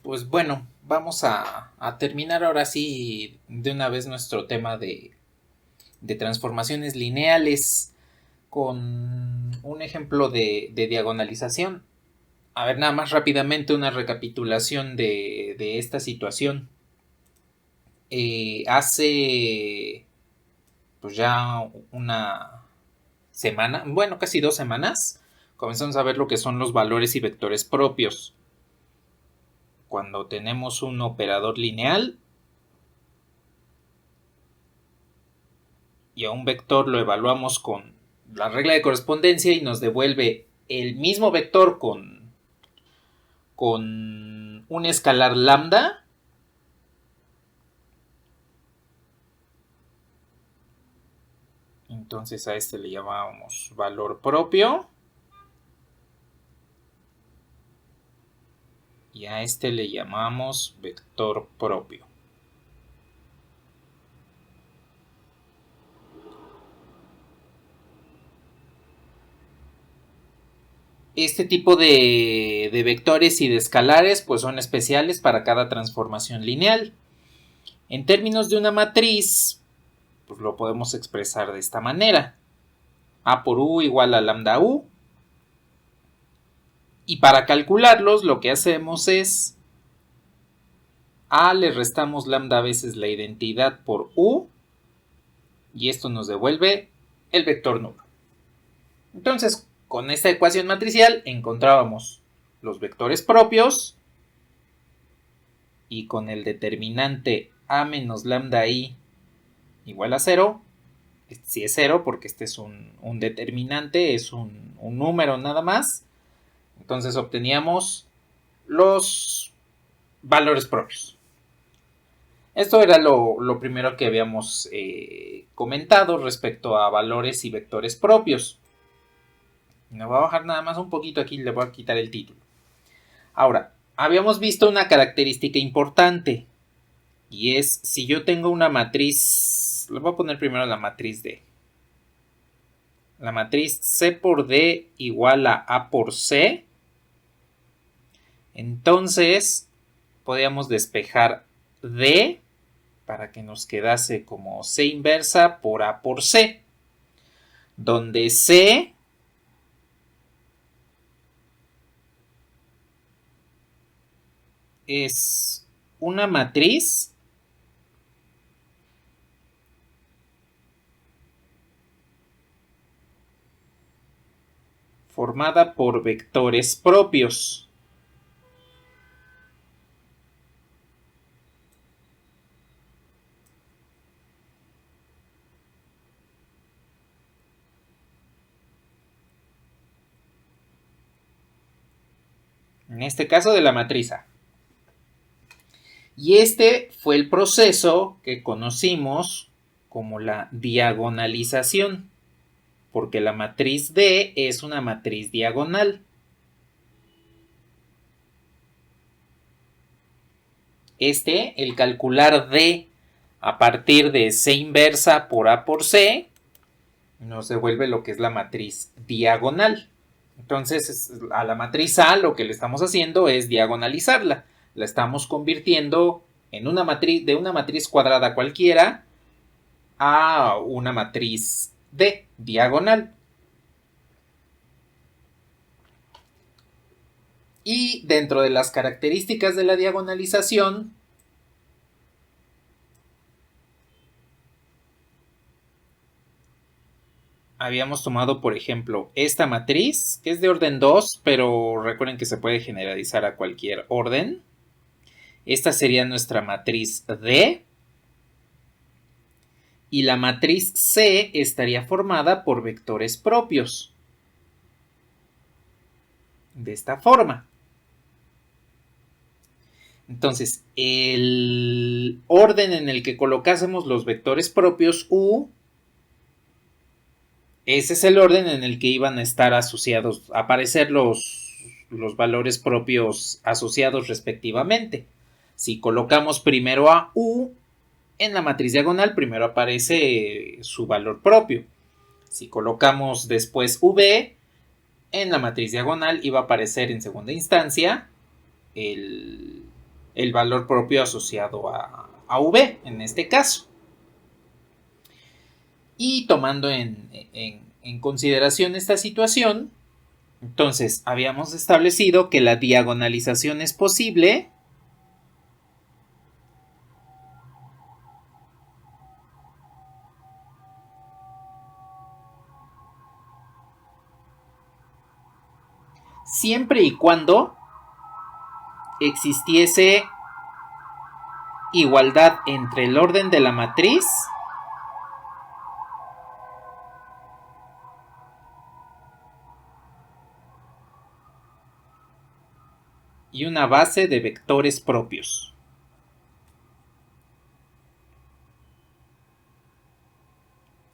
Pues bueno, vamos a terminar ahora sí de una vez nuestro tema de transformaciones lineales con un ejemplo de diagonalización. A ver, nada más rápidamente una recapitulación de esta situación. Hace pues ya una semana, bueno, casi 2 semanas, comenzamos a ver lo que son los valores y vectores propios. Cuando tenemos un operador lineal y a un vector lo evaluamos con la regla de correspondencia y nos devuelve el mismo vector con un escalar lambda, entonces a este le llamamos valor propio y a este le llamamos vector propio. Este tipo de vectores y de escalares pues son especiales para cada transformación lineal. En términos de una matriz, pues lo podemos expresar de esta manera. A por u igual a lambda u. Y para calcularlos lo que hacemos es a le restamos lambda veces la identidad por u y esto nos devuelve el vector nulo. Entonces, con esta ecuación matricial encontrábamos los vectores propios y con el determinante a menos lambda i igual a 0, este sí es 0 porque este es un determinante, es un número nada más, entonces obteníamos los valores propios. Esto era lo primero que habíamos comentado respecto a valores y vectores propios. Me voy a bajar nada más un poquito aquí, le voy a quitar el título. Ahora, habíamos visto una característica importante y es si yo tengo una matriz, le voy a poner primero la matriz D. La matriz C por D igual a por C. Entonces, podríamos despejar D para que nos quedase como C inversa por A por C, donde C es una matriz formada por vectores propios. En este caso de la matriz A. Y este fue el proceso que conocimos como la diagonalización, porque la matriz D es una matriz diagonal. El calcular D a partir de C inversa por A por C, nos devuelve lo que es la matriz diagonal. Entonces, a la matriz A lo que le estamos haciendo es diagonalizarla. La estamos convirtiendo en una matriz, de una matriz cuadrada cualquiera a una matriz D diagonal. Y dentro de las características de la diagonalización, habíamos tomado, por ejemplo, esta matriz, que es de orden 2, pero recuerden que se puede generalizar a cualquier orden. Esta sería nuestra matriz D. Y la matriz C estaría formada por vectores propios. De esta forma. Entonces, el orden en el que colocásemos los vectores propios U, ese es el orden en el que iban a estar asociados, a aparecer los valores propios asociados respectivamente. Si colocamos primero a U, en la matriz diagonal primero aparece su valor propio. Si colocamos después V, en la matriz diagonal iba a aparecer en segunda instancia el valor propio asociado a V, en este caso. Y tomando en consideración esta situación, entonces habíamos establecido que la diagonalización es posible siempre y cuando existiese igualdad entre el orden de la matriz y una base de vectores propios.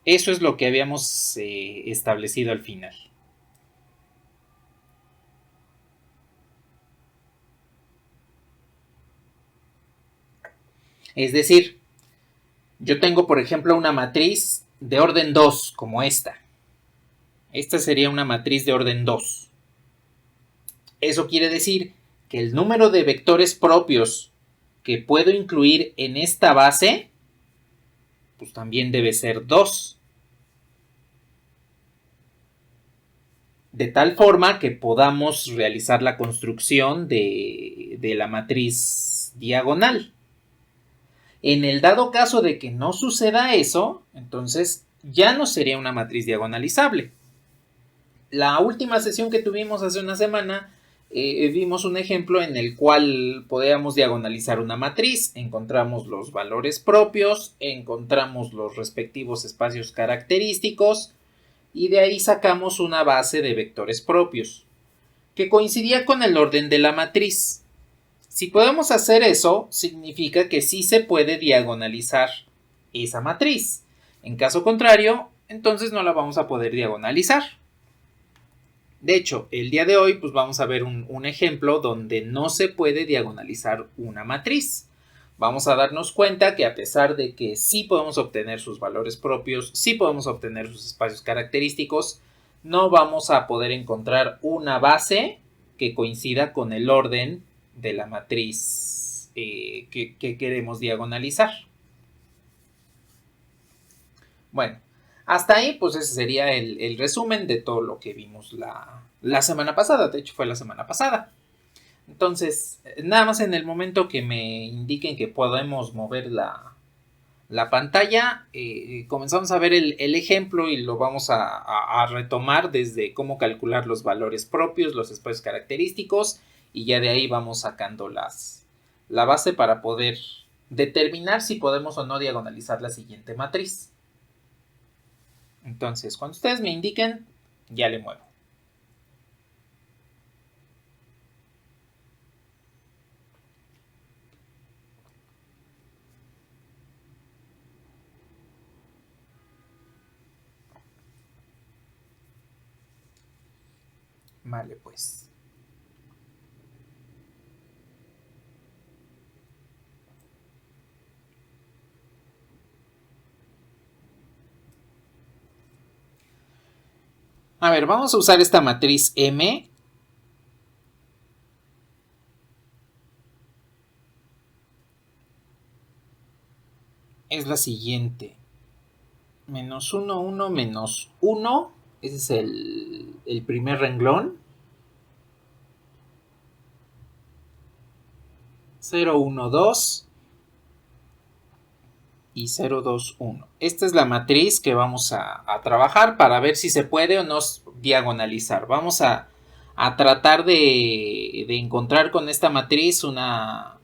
Eso es lo que habíamos establecido al final. Es decir, yo tengo, por ejemplo, una matriz de orden 2, como esta. Esta sería una matriz de orden 2. Eso quiere decir que el número de vectores propios que puedo incluir en esta base, pues también debe ser 2. De tal forma que podamos realizar la construcción de la matriz diagonal. En el dado caso de que no suceda eso, entonces ya no sería una matriz diagonalizable. La última sesión que tuvimos hace una semana, vimos un ejemplo en el cual podíamos diagonalizar una matriz, encontramos los valores propios, encontramos los respectivos espacios característicos y de ahí sacamos una base de vectores propios, que coincidía con el orden de la matriz. Si podemos hacer eso, significa que sí se puede diagonalizar esa matriz. En caso contrario, entonces no la vamos a poder diagonalizar. De hecho, el día de hoy pues vamos a ver un ejemplo donde no se puede diagonalizar una matriz. Vamos a darnos cuenta que a pesar de que sí podemos obtener sus valores propios, sí podemos obtener sus espacios característicos, no vamos a poder encontrar una base que coincida con el orden de la matriz que queremos diagonalizar. Bueno, hasta ahí pues ese sería el resumen de todo lo que vimos la semana pasada. De hecho fue la semana pasada. Entonces, nada más en el momento que me indiquen que podemos mover la pantalla, comenzamos a ver el ejemplo y lo vamos a retomar desde cómo calcular los valores propios, los espacios característicos, y ya de ahí vamos sacando la base para poder determinar si podemos o no diagonalizar la siguiente matriz. Entonces, cuando ustedes me indiquen, ya le muevo. Vale, pues. A ver, vamos a usar esta matriz M. Es la siguiente. Menos 1, 1, menos 1. Ese es el primer renglón. 0, 1, 2. Y 0, 2, 1. Esta es la matriz que vamos a trabajar para ver si se puede o no diagonalizar. Vamos a tratar de encontrar con esta matriz una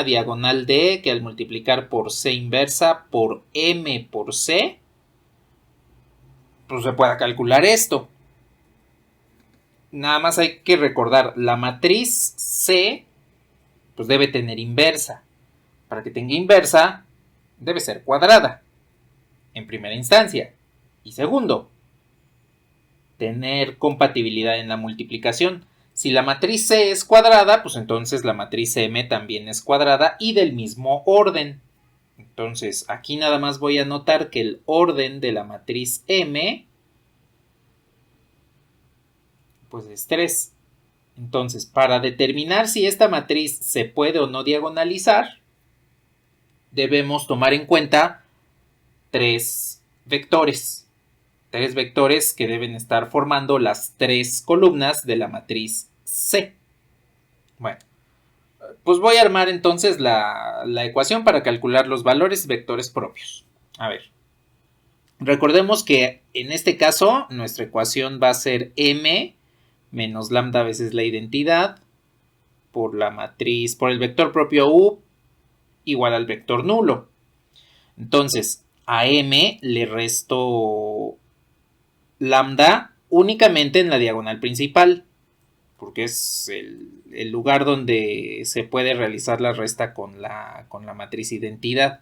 diagonal D que al multiplicar por C inversa por M por C, pues se pueda calcular esto. Nada más hay que recordar, la matriz C pues debe tener inversa. Para que tenga inversa, debe ser cuadrada, en primera instancia. Y segundo, tener compatibilidad en la multiplicación. Si la matriz C es cuadrada, pues entonces la matriz M también es cuadrada y del mismo orden. Entonces, aquí nada más voy a notar que el orden de la matriz M, pues es 3. Entonces, para determinar si esta matriz se puede o no diagonalizar, debemos tomar en cuenta tres vectores. Tres vectores que deben estar formando las tres columnas de la matriz C. Bueno, pues voy a armar entonces la ecuación para calcular los valores vectores propios. A ver. Recordemos que en este caso nuestra ecuación va a ser m menos lambda veces la identidad por la matriz, por el vector propio u igual al vector nulo. Entonces, a m le resto lambda únicamente en la diagonal principal, porque es el lugar donde se puede realizar la resta con la matriz identidad.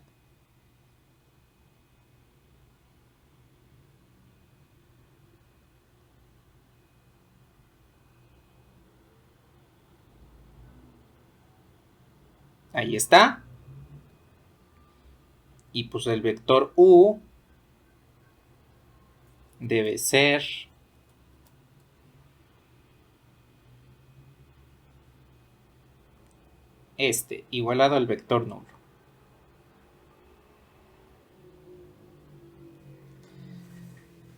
Ahí está. Y pues el vector u debe ser este, igualado al vector nulo.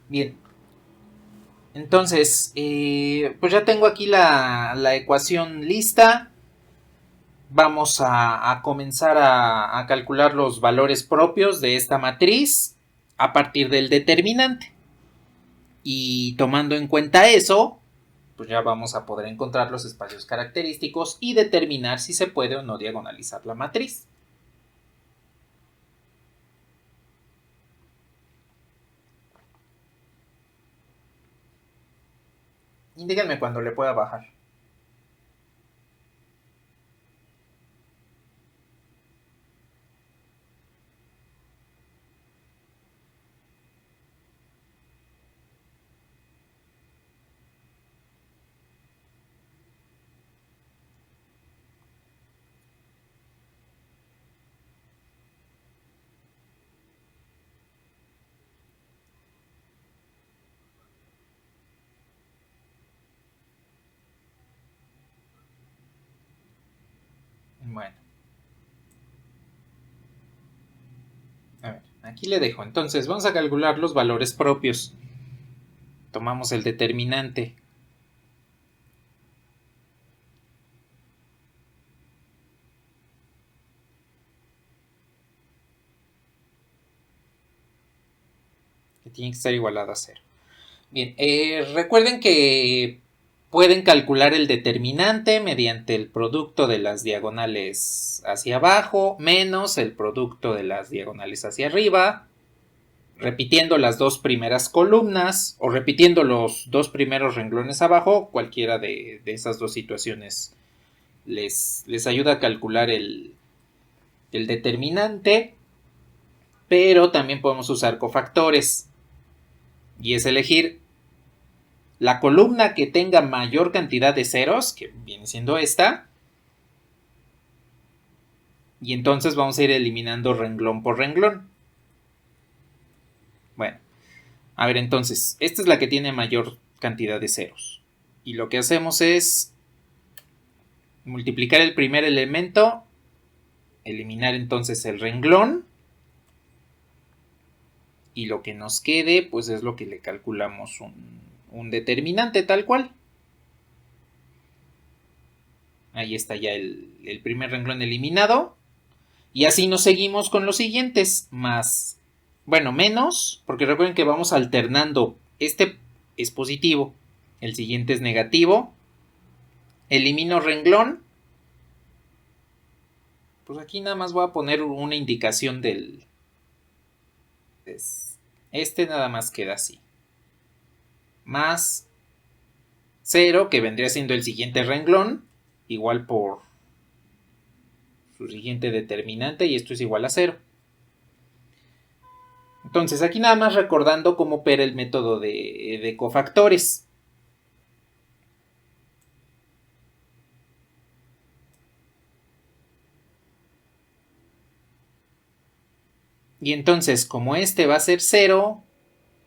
Bien. Entonces, pues ya tengo aquí la ecuación lista. Vamos a comenzar a calcular los valores propios de esta matriz a partir del determinante. Y tomando en cuenta eso, pues ya vamos a poder encontrar los espacios característicos y determinar si se puede o no diagonalizar la matriz. Indíquenme cuando le pueda bajar. Bueno. A ver, aquí le dejo. Entonces, vamos a calcular los valores propios. Tomamos el determinante. Que tiene que estar igualado a 0. Bien, recuerden que pueden calcular el determinante mediante el producto de las diagonales hacia abajo menos el producto de las diagonales hacia arriba, repitiendo las dos primeras columnas o repitiendo los dos primeros renglones abajo. Cualquiera de esas dos situaciones les ayuda a calcular el determinante, pero también podemos usar cofactores, y es elegir la columna que tenga mayor cantidad de ceros, que viene siendo esta, y entonces vamos a ir eliminando renglón por renglón. Bueno, a ver, entonces, esta es la que tiene mayor cantidad de ceros. Y lo que hacemos es multiplicar el primer elemento, eliminar entonces el renglón, y lo que nos quede, pues es lo que le calculamos un determinante tal cual. Ahí está ya el primer renglón eliminado. Y así nos seguimos con los siguientes. Más, bueno, menos, porque recuerden que vamos alternando. Este es positivo, el siguiente es negativo. Elimino renglón. Pues aquí nada más voy a poner una indicación del... Este nada más queda así. Más 0, que vendría siendo el siguiente renglón, igual por su siguiente determinante, y esto es igual a 0. Entonces, aquí nada más recordando cómo opera el método de cofactores. Y entonces, como este va a ser 0,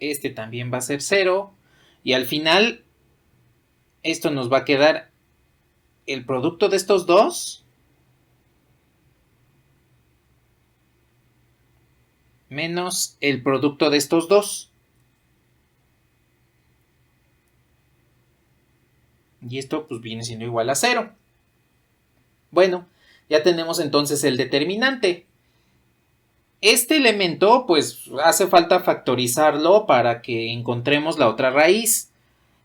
este también va a ser 0, y al final esto nos va a quedar el producto de estos dos menos el producto de estos dos. Y esto pues viene siendo igual a 0. Bueno, ya tenemos entonces el determinante. Este elemento pues hace falta factorizarlo para que encontremos la otra raíz.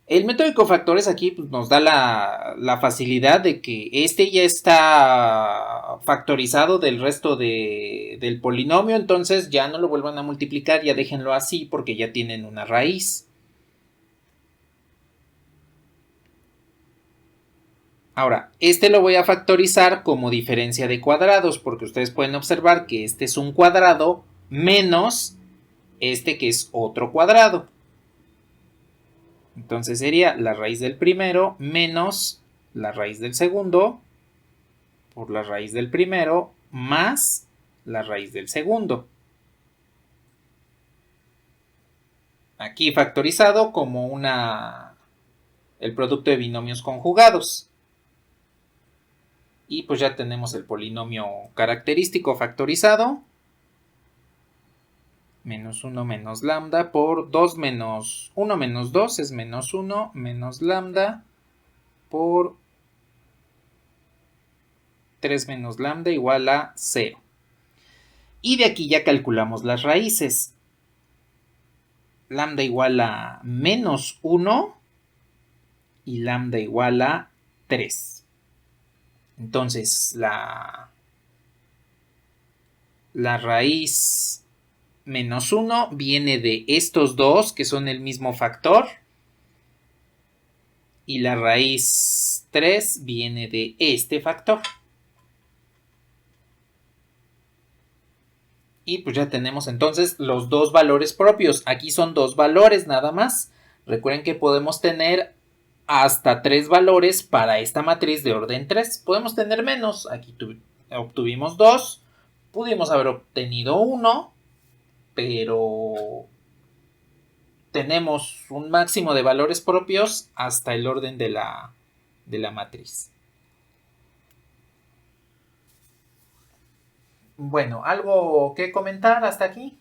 El método de cofactores aquí pues, nos da la facilidad de que este ya está factorizado del resto del polinomio, entonces ya no lo vuelvan a multiplicar, ya déjenlo así porque ya tienen una raíz. Ahora, este lo voy a factorizar como diferencia de cuadrados, porque ustedes pueden observar que este es un cuadrado menos este que es otro cuadrado. Entonces sería la raíz del primero menos la raíz del segundo por la raíz del primero más la raíz del segundo. Aquí factorizado como el producto de binomios conjugados. Y pues ya tenemos el polinomio característico factorizado. Menos 1 menos lambda por 2 menos 1 menos 2 es menos 1 menos lambda por 3 menos lambda igual a 0. Y de aquí ya calculamos las raíces. Lambda igual a menos 1 y lambda igual a 3. Entonces la raíz menos 1 viene de estos dos que son el mismo factor. Y la raíz 3 viene de este factor. Y pues ya tenemos entonces los dos valores propios. Aquí son dos valores nada más. Recuerden que podemos tener hasta 3 valores para esta matriz de orden 3. Podemos tener menos. Aquí obtuvimos 2. Pudimos haber obtenido 1. Pero tenemos un máximo de valores propios hasta el orden de la matriz. Bueno, ¿algo que comentar hasta aquí?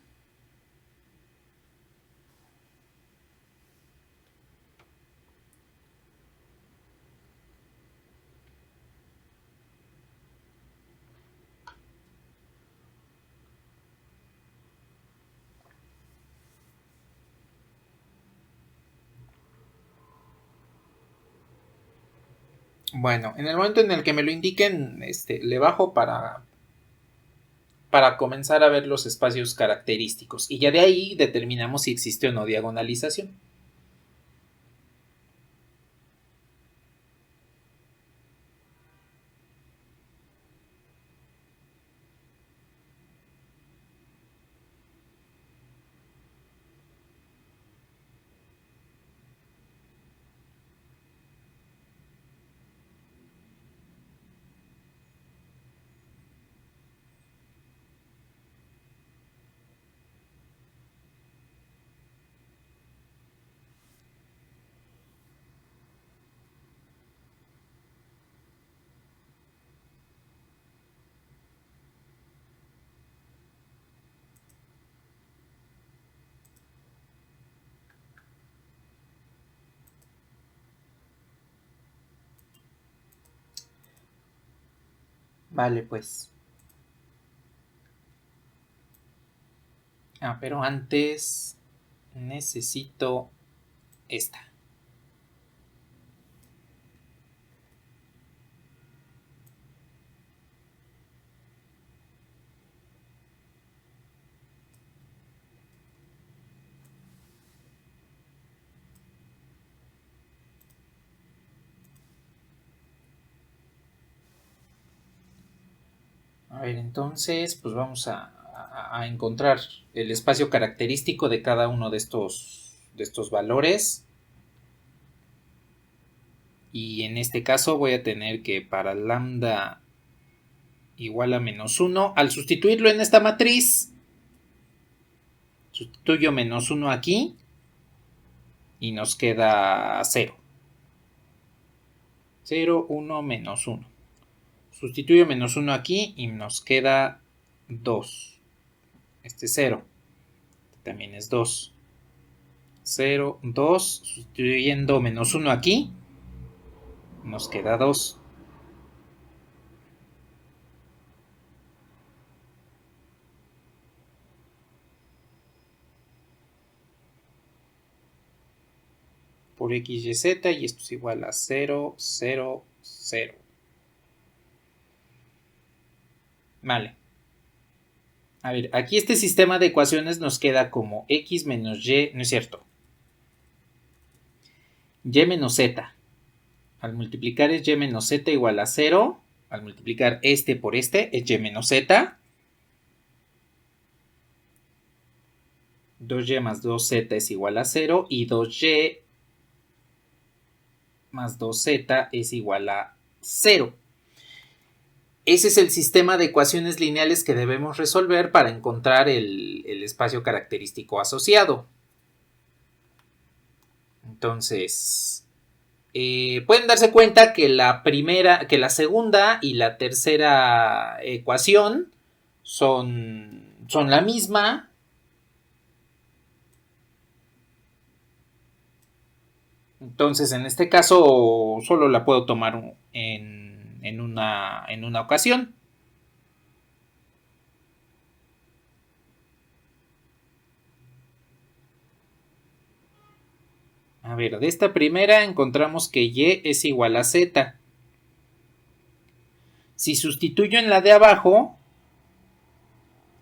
Bueno, en el momento en el que me lo indiquen, le bajo para comenzar a ver los espacios característicos. Y ya de ahí determinamos si existe o no diagonalización. Vale, pues. Pero antes necesito esta. A ver, entonces, pues vamos a encontrar el espacio característico de cada uno de estos valores. Y en este caso voy a tener que para lambda igual a menos 1, al sustituirlo en esta matriz, sustituyo menos 1 aquí y nos queda 0. 0, 1, menos 1. Sustituyo menos 1 aquí y nos queda 2. Este es 0. También es 2. 0, 2. Sustituyendo menos 1 aquí, nos queda 2. Por x, y, z, y esto es igual a 0, 0, 0. Vale. A ver, aquí este sistema de ecuaciones nos queda como x menos y, no es cierto, y menos z. Al multiplicar es y menos z igual a 0. Al multiplicar este por este es y menos z. 2y más 2z es igual a 0 y 2y más 2z es igual a 0. Ese es el sistema de ecuaciones lineales que debemos resolver para encontrar el espacio característico asociado. Entonces, pueden darse cuenta que la segunda y la tercera ecuación son la misma. Entonces, en este caso, solo la puedo tomar en una ocasión. A ver, de esta primera encontramos que y es igual a z. Si sustituyo en la de abajo,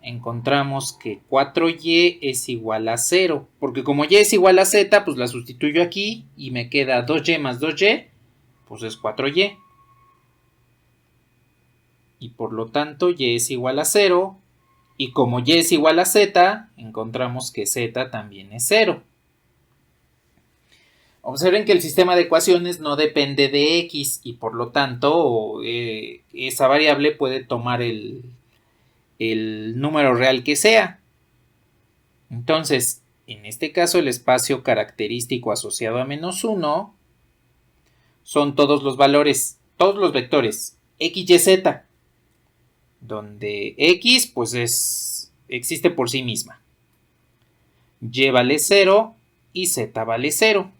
encontramos que 4y es igual a 0. Porque como y es igual a z, pues la sustituyo aquí y me queda 2y más 2y, pues es 4y. Y por lo tanto y es igual a 0. Y como y es igual a z, encontramos que z también es 0. Observen que el sistema de ecuaciones no depende de x y por lo tanto esa variable puede tomar el número real que sea. Entonces, en este caso el espacio característico asociado a menos 1 son todos los valores, todos los vectores x, y, z, donde x pues existe por sí misma, y vale 0 y z vale 0.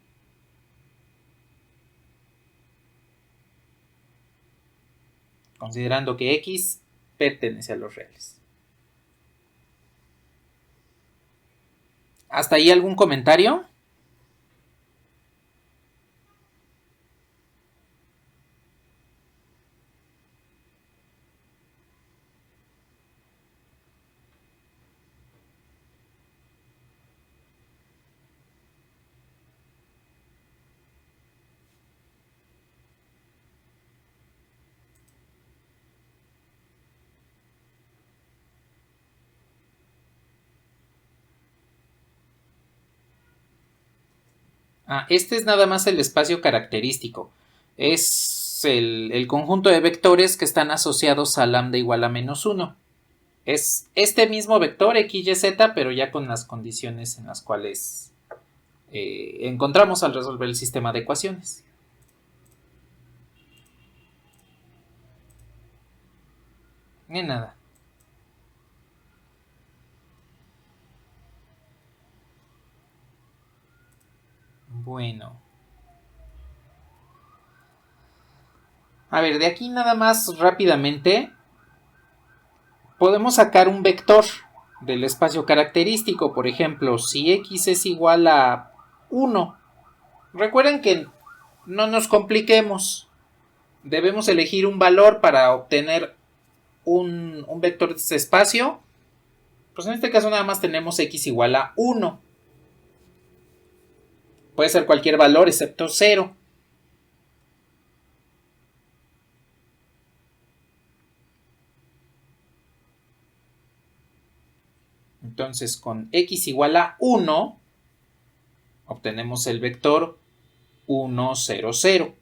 Considerando que x pertenece a los reales. ¿Hasta ahí algún comentario? Este es nada más el espacio característico. Es el conjunto de vectores que están asociados a lambda igual a menos 1. Es este mismo vector x, y, z, pero ya con las condiciones en las cuales encontramos al resolver el sistema de ecuaciones. Ni nada. Bueno. A ver, de aquí nada más rápidamente podemos sacar un vector del espacio característico. Por ejemplo, si x es igual a 1. Recuerden que no nos compliquemos. Debemos elegir un valor para obtener un vector de este espacio. Pues en este caso nada más tenemos x igual a 1. Puede ser cualquier valor excepto 0. Entonces con x igual a 1 obtenemos el vector 1, 0, 0.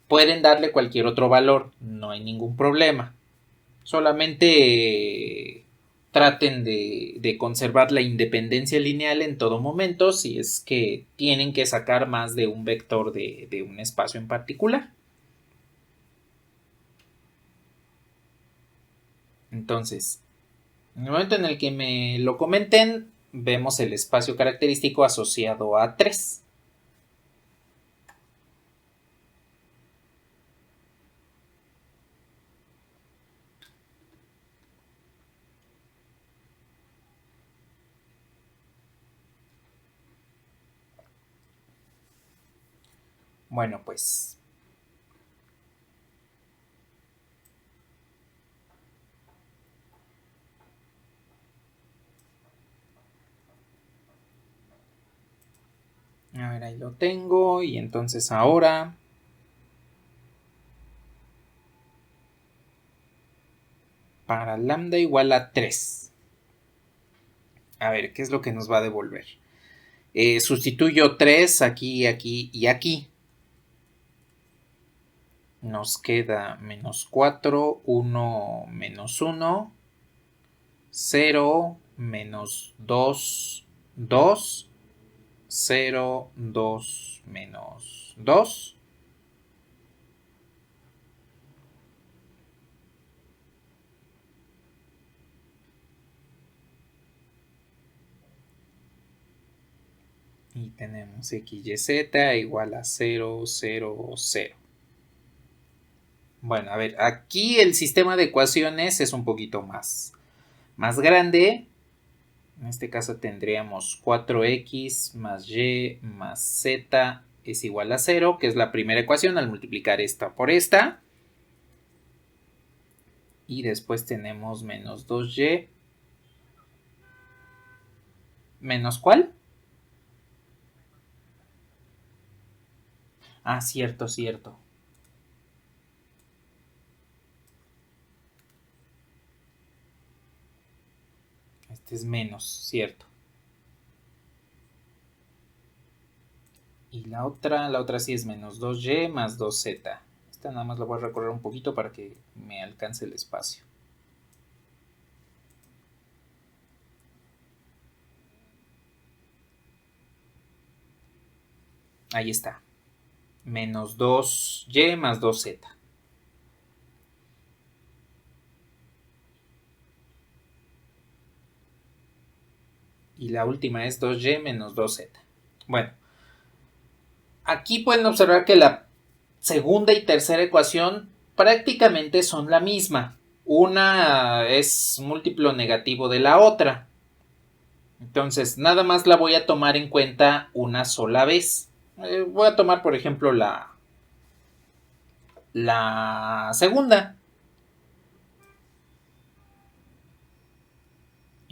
Pueden darle cualquier otro valor, no hay ningún problema. Solamente traten de conservar la independencia lineal en todo momento si es que tienen que sacar más de un vector de un espacio en particular. Entonces, en el momento en el que me lo comenten, vemos el espacio característico asociado a 3. Bueno, pues a ver, ahí lo tengo. Y entonces ahora para lambda igual a 3. A ver, ¿qué es lo que nos va a devolver? Sustituyo 3 aquí, aquí y aquí. Nos queda menos 4, 1 menos 1, 0, menos 2, 2, 0, 2, menos 2. Y tenemos x, y, z igual a 0, 0, 0. Bueno, a ver, aquí el sistema de ecuaciones es un poquito más grande. En este caso tendríamos 4x más y más z es igual a 0, que es la primera ecuación al multiplicar esta por esta. Y después tenemos menos 2y. ¿Menos cuál? Ah, cierto, cierto. Este es menos, cierto. Y la otra sí es menos 2y más 2z. Esta nada más la voy a recorrer un poquito para que me alcance el espacio. Ahí está. Menos 2y más 2z. Y la última es 2y menos 2z. Bueno, aquí pueden observar que la segunda y tercera ecuación prácticamente son la misma. Una es múltiplo negativo de la otra. Entonces, nada más la voy a tomar en cuenta una sola vez. Voy a tomar, por ejemplo, la segunda.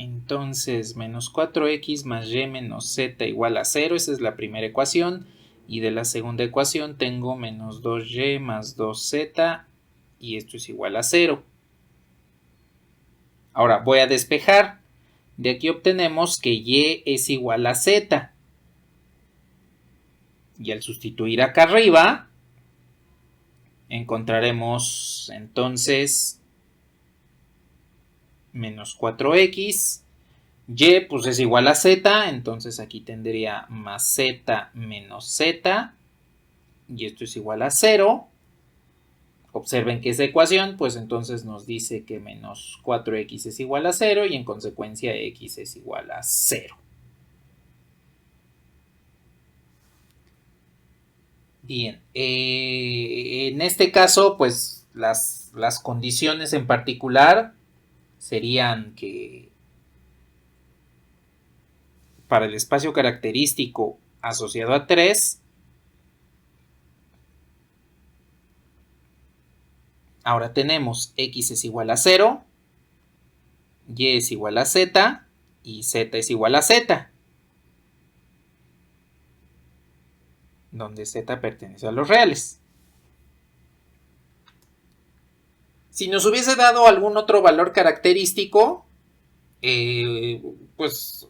Entonces, menos 4x más y menos z igual a 0. Esa es la primera ecuación. Y de la segunda ecuación tengo menos 2y más 2z. Y esto es igual a 0. Ahora voy a despejar. De aquí obtenemos que y es igual a z. Y al sustituir acá arriba, encontraremos entonces menos 4x. Y pues es igual a z, entonces aquí tendría más z menos z. Y esto es igual a 0. Observen que esa ecuación, pues entonces nos dice que menos 4x es igual a 0 y en consecuencia x es igual a 0. Bien, en este caso, pues las condiciones en particular serían que para el espacio característico asociado a 3, ahora tenemos x es igual a 0, y es igual a z y z es igual a z, donde z pertenece a los reales. Si nos hubiese dado algún otro valor característico, pues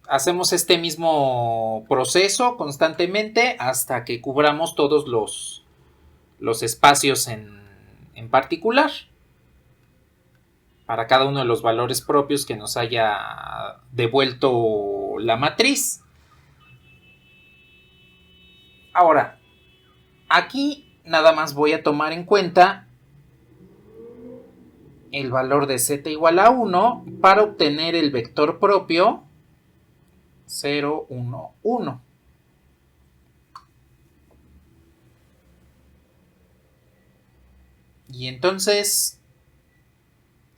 hacemos este mismo proceso constantemente hasta que cubramos todos los espacios en particular para cada uno de los valores propios que nos haya devuelto la matriz. Ahora, aquí nada más voy a tomar en cuenta el valor de z igual a 1 para obtener el vector propio 0, 1, 1. Y entonces,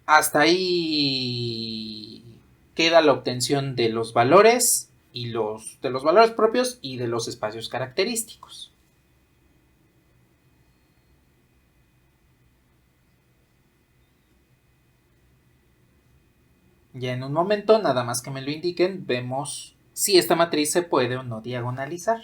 hasta ahí queda la obtención de los valores y de los valores propios y de los espacios característicos. Ya en un momento, nada más que me lo indiquen, vemos si esta matriz se puede o no diagonalizar.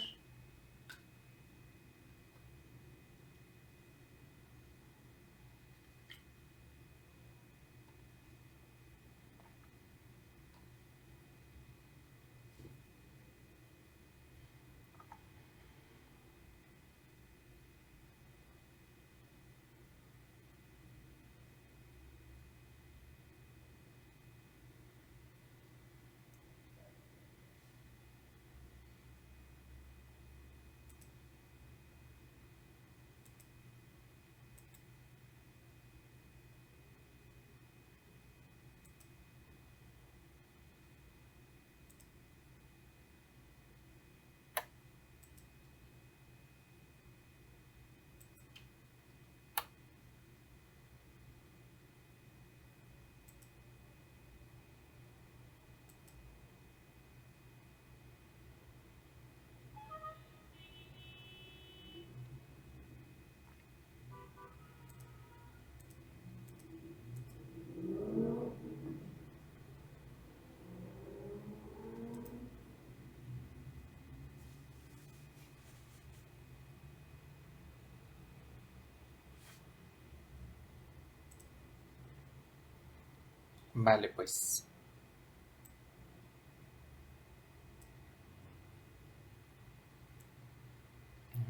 Vale, pues.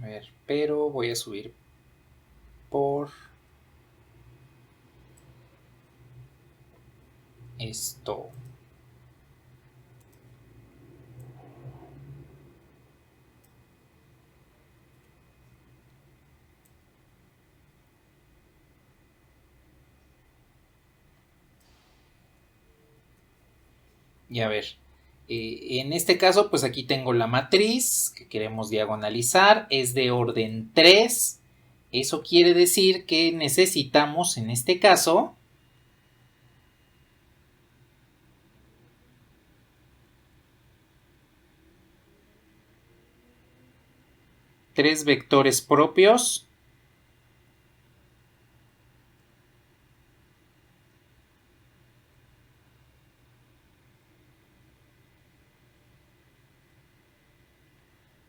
A ver, pero voy a subir por esto. Y a ver, en este caso, pues aquí tengo la matriz que queremos diagonalizar, es de orden 3. Eso quiere decir que necesitamos, en este caso, tres vectores propios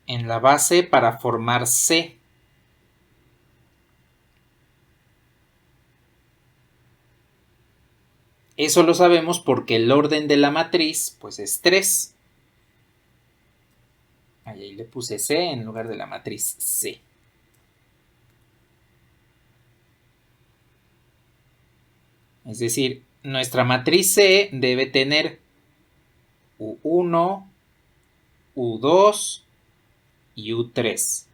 en la base para formar C. Eso lo sabemos porque el orden de la matriz pues es 3. Ahí le puse C en lugar de la matriz C. Es decir, nuestra matriz C debe tener U1, U2 y U3.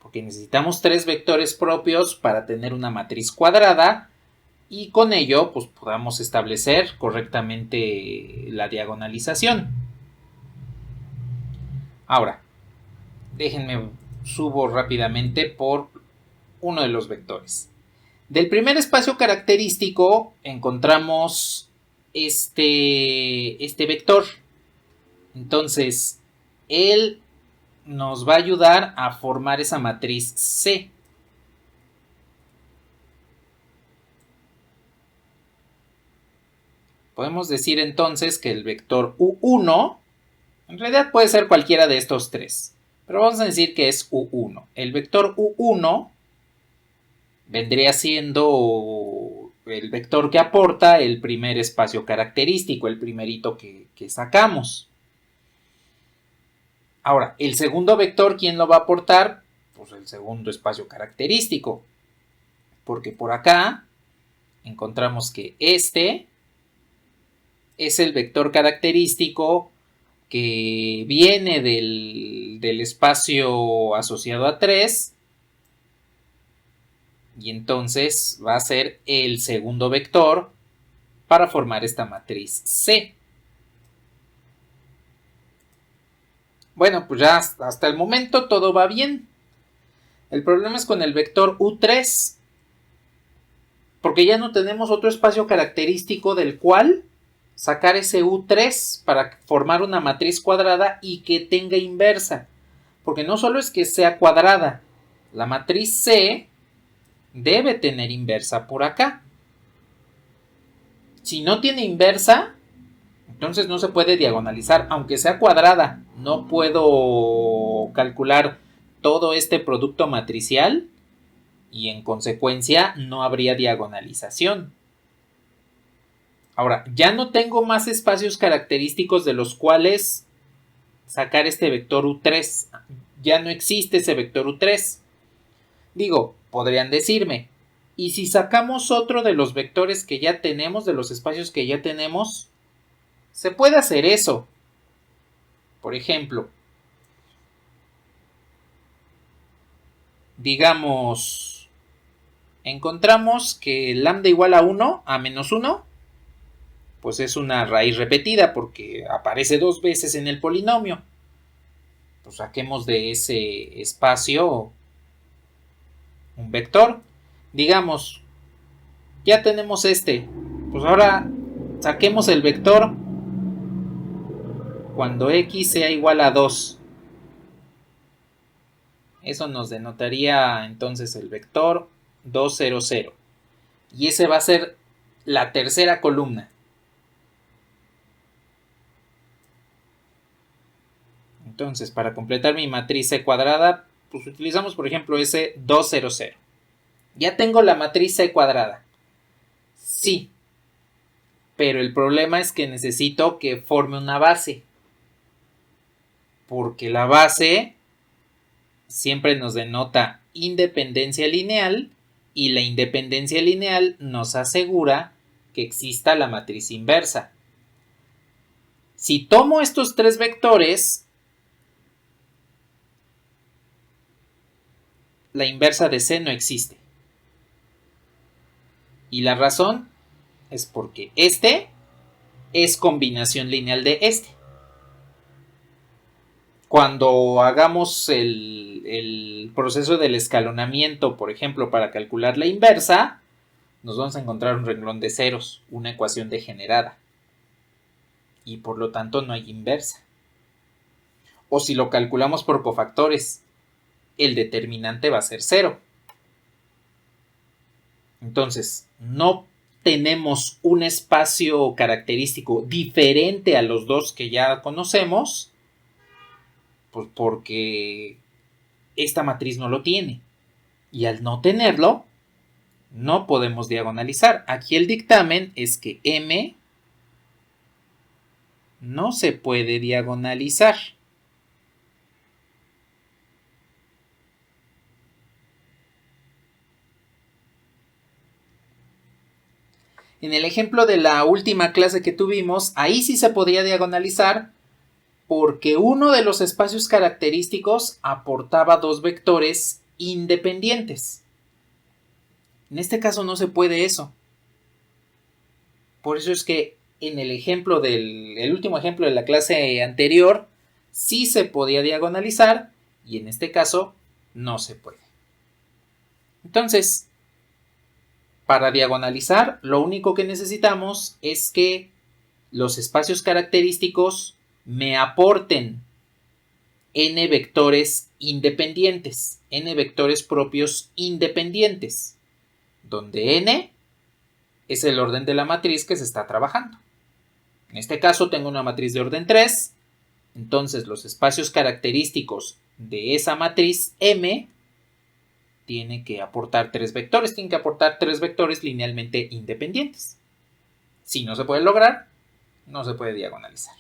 Porque necesitamos tres vectores propios para tener una matriz cuadrada y con ello pues podamos establecer correctamente la diagonalización. Ahora, déjenme subo rápidamente por uno de los vectores. Del primer espacio característico encontramos este vector. Entonces, él nos va a ayudar a formar esa matriz C. Podemos decir entonces que el vector U1, en realidad puede ser cualquiera de estos tres, pero vamos a decir que es U1. El vector U1 vendría siendo el vector que aporta el primer espacio característico, el primerito que sacamos. Ahora, el segundo vector, ¿quién lo va a aportar? Pues el segundo espacio característico, porque por acá encontramos que este es el vector característico que viene del espacio asociado a 3 Y entonces va a ser el segundo vector para formar esta matriz C. Bueno, pues ya hasta el momento todo va bien. El problema es con el vector U3, porque ya no tenemos otro espacio característico del cual sacar ese U3 para formar una matriz cuadrada y que tenga inversa. Porque no solo es que sea cuadrada, la matriz C debe tener inversa por acá. Si no tiene inversa, entonces no se puede diagonalizar, aunque sea cuadrada. No puedo calcular todo este producto matricial y en consecuencia no habría diagonalización. Ahora, ya no tengo más espacios característicos de los cuales sacar este vector U3. Ya no existe ese vector U3. Digo, podrían decirme, ¿y si sacamos otro de los vectores que ya tenemos, de los espacios que ya tenemos? Se puede hacer eso. Por ejemplo, digamos, encontramos que lambda igual a 1, a menos 1, pues es una raíz repetida porque aparece 2 veces en el polinomio. Pues saquemos de ese espacio un vector. Digamos, ya tenemos este. Pues ahora saquemos el vector cuando x sea igual a 2. Eso nos denotaría entonces el vector 2, 0, 0. Y ese va a ser la tercera columna. Entonces, para completar mi matriz C cuadrada, pues utilizamos por ejemplo ese 2, 0, 0. Ya tengo la matriz C cuadrada. Sí, pero el problema es que necesito que forme una base. Porque la base siempre nos denota independencia lineal y la independencia lineal nos asegura que exista la matriz inversa. Si tomo estos tres vectores, la inversa de C no existe. Y la razón es porque este es combinación lineal de este. Cuando hagamos el proceso del escalonamiento, por ejemplo, para calcular la inversa, nos vamos a encontrar un renglón de ceros, una ecuación degenerada. Y por lo tanto no hay inversa. O si lo calculamos por cofactores, el determinante va a ser 0. Entonces, no tenemos un espacio característico diferente a los dos que ya conocemos, pues porque esta matriz no lo tiene. Y al no tenerlo, no podemos diagonalizar. Aquí el dictamen es que M no se puede diagonalizar. En el ejemplo de la última clase que tuvimos, ahí sí se podía diagonalizar porque uno de los espacios característicos aportaba dos vectores independientes. En este caso no se puede eso. Por eso es que en el ejemplo el último ejemplo de la clase anterior, sí se podía diagonalizar y en este caso no se puede. Entonces, para diagonalizar, lo único que necesitamos es que los espacios característicos me aporten n vectores independientes, n vectores propios independientes, donde n es el orden de la matriz que se está trabajando. En este caso tengo una matriz de orden 3, entonces los espacios característicos de esa matriz M tienen que aportar tres vectores, tienen que aportar tres vectores linealmente independientes. Si no se puede lograr, no se puede diagonalizar.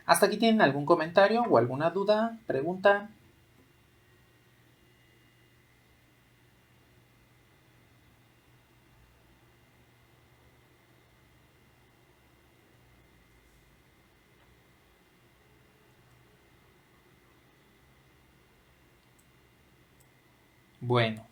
¿Hasta aquí tienen algún comentario o alguna duda, pregunta? Bueno.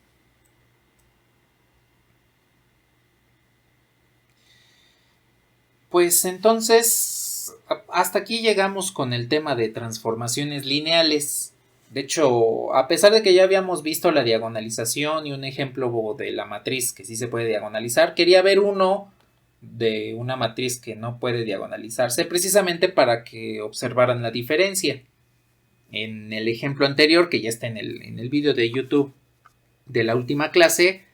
Pues entonces, hasta aquí llegamos con el tema de transformaciones lineales. De hecho, a pesar de que ya habíamos visto la diagonalización y un ejemplo de la matriz que sí se puede diagonalizar, quería ver uno de una matriz que no puede diagonalizarse, precisamente para que observaran la diferencia. En el ejemplo anterior, que ya está en el vídeo de YouTube de la última clase,